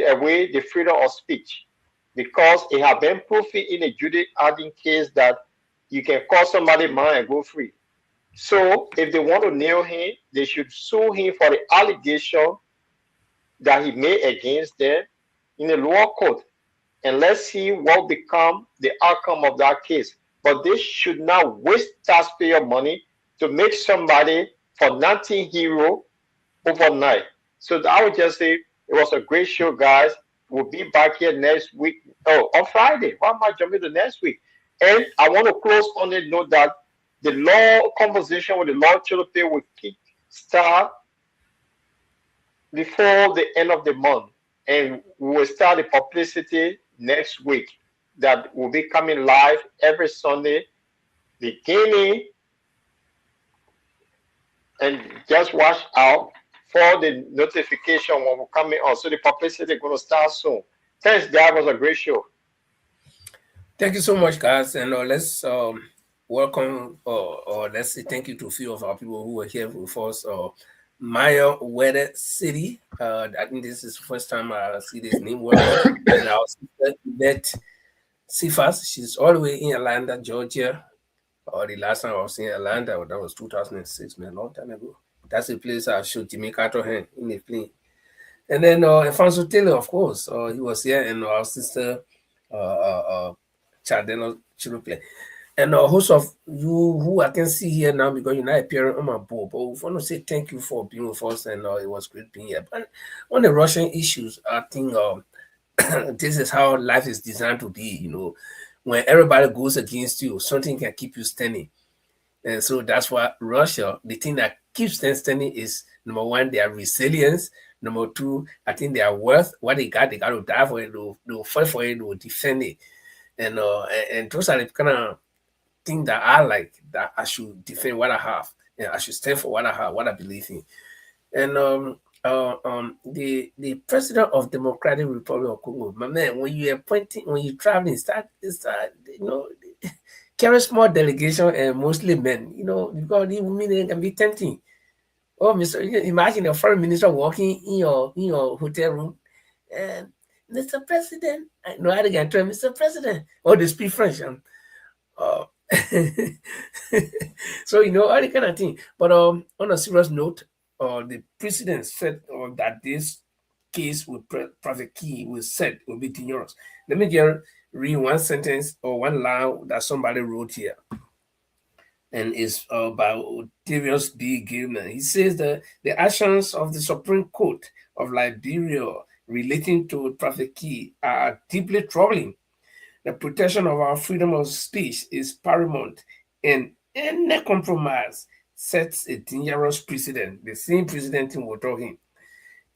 away the freedom of speech because it has been proven in a Judith Harding case that you can call somebody mind and go free. So if they want to nail him, they should sue him for the allegation that he made against them in the lower court. And let's see what become the outcome of that case. But they should not waste taxpayer money to make somebody for nothing hero overnight. So I would just say it was a great show, guys. We'll be back here next week. Oh, on Friday. Why am I jumping to next week? And I want to close on the note that the law conversation with the Lord Chilope will kick start before the end of the month. And we will start the publicity next week that will be coming live every Sunday, beginning, and just watch out for the notification when we're coming on. So the publicity is going to start soon. Thanks, guys. It was a great show. Thank you so much, guys. And let's welcome or let's say thank you to a few of our people who were here with us. Maya Weather City. I think this is the first time I see this name. Welcome. And our sister Yvette Sifas. She's all the way in Atlanta, Georgia. The last time I was in Atlanta, that was 2006, man, a long time ago. That's the place I showed Jimmy Carter hand in the plane. And then Alfonso Taylor, of course, he was here, and our sister Chadeno Chiruple. And a host of you who I can see here now because you're not appearing on my board. But we want to say thank you for being with us, and it was great being here. But on the Russian issues, I think this is how life is designed to be. When everybody goes against you, something can keep you standing. And so that's why Russia, the thing that keeps them standing is number one, their resilience. Number two, I think their worth, what they got to die for it, they'll fight for it, they'll defend it. And those are the kind of thing that I like, that I should defend what I have, and I should stand for what I have, what I believe in. And the president of Democratic Republic of Congo, my man, when you're traveling, start carry small delegation and mostly men, because even men can be tempting. Oh, imagine a foreign minister walking in your hotel room, and Mr. President, I know how to get to him, Mr. President, or they speak French. Uh, so all the kind of thing. But on a serious note, the president said that this case with Private Key was said will be dangerous. Let me just read one sentence or one line that somebody wrote here, and it's by Darius B. Gilman. He says that the actions of the Supreme Court of Liberia relating to Private Key are deeply troubling. The protection of our freedom of speech is paramount, and any compromise sets a dangerous precedent. The same precedent we're talking.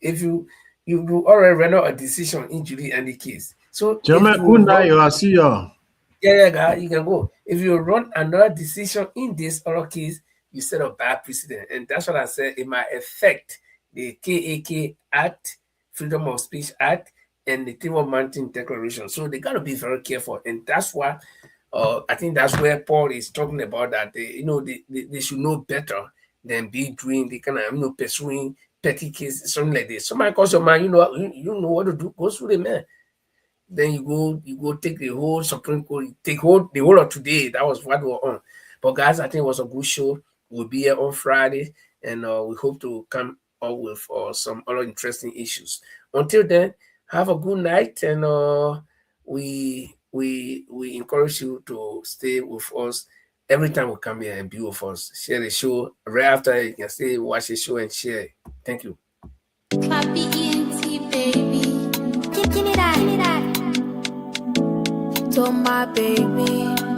If you already render a decision in Judy and the case, so Jame Kunda, you are see you. Yeah, guy, you can go. If you run another decision in this other case, you set a bad precedent, and that's what I said. It might affect the KAK Act, Freedom of Speech Act, and the Table Mountain Declaration. So they got to be very careful, and that's why I think that's where Paul is talking about that they should know better than be doing the kind of pursuing petty cases, something like this. Somebody calls your man, you know what to do. Go through the man. Then you go take the whole Supreme Court, take the whole of today. That was what we were on. But guys, I think it was a good show. We'll be here on Friday, and we hope to come up with some other interesting issues. Until then, have a good night, and we encourage you to stay with us every time we come here and be with us. Share the show. Right after, you can stay, watch the show, and share. Thank you. Clappy ENT, baby. Kicking it out. To my baby.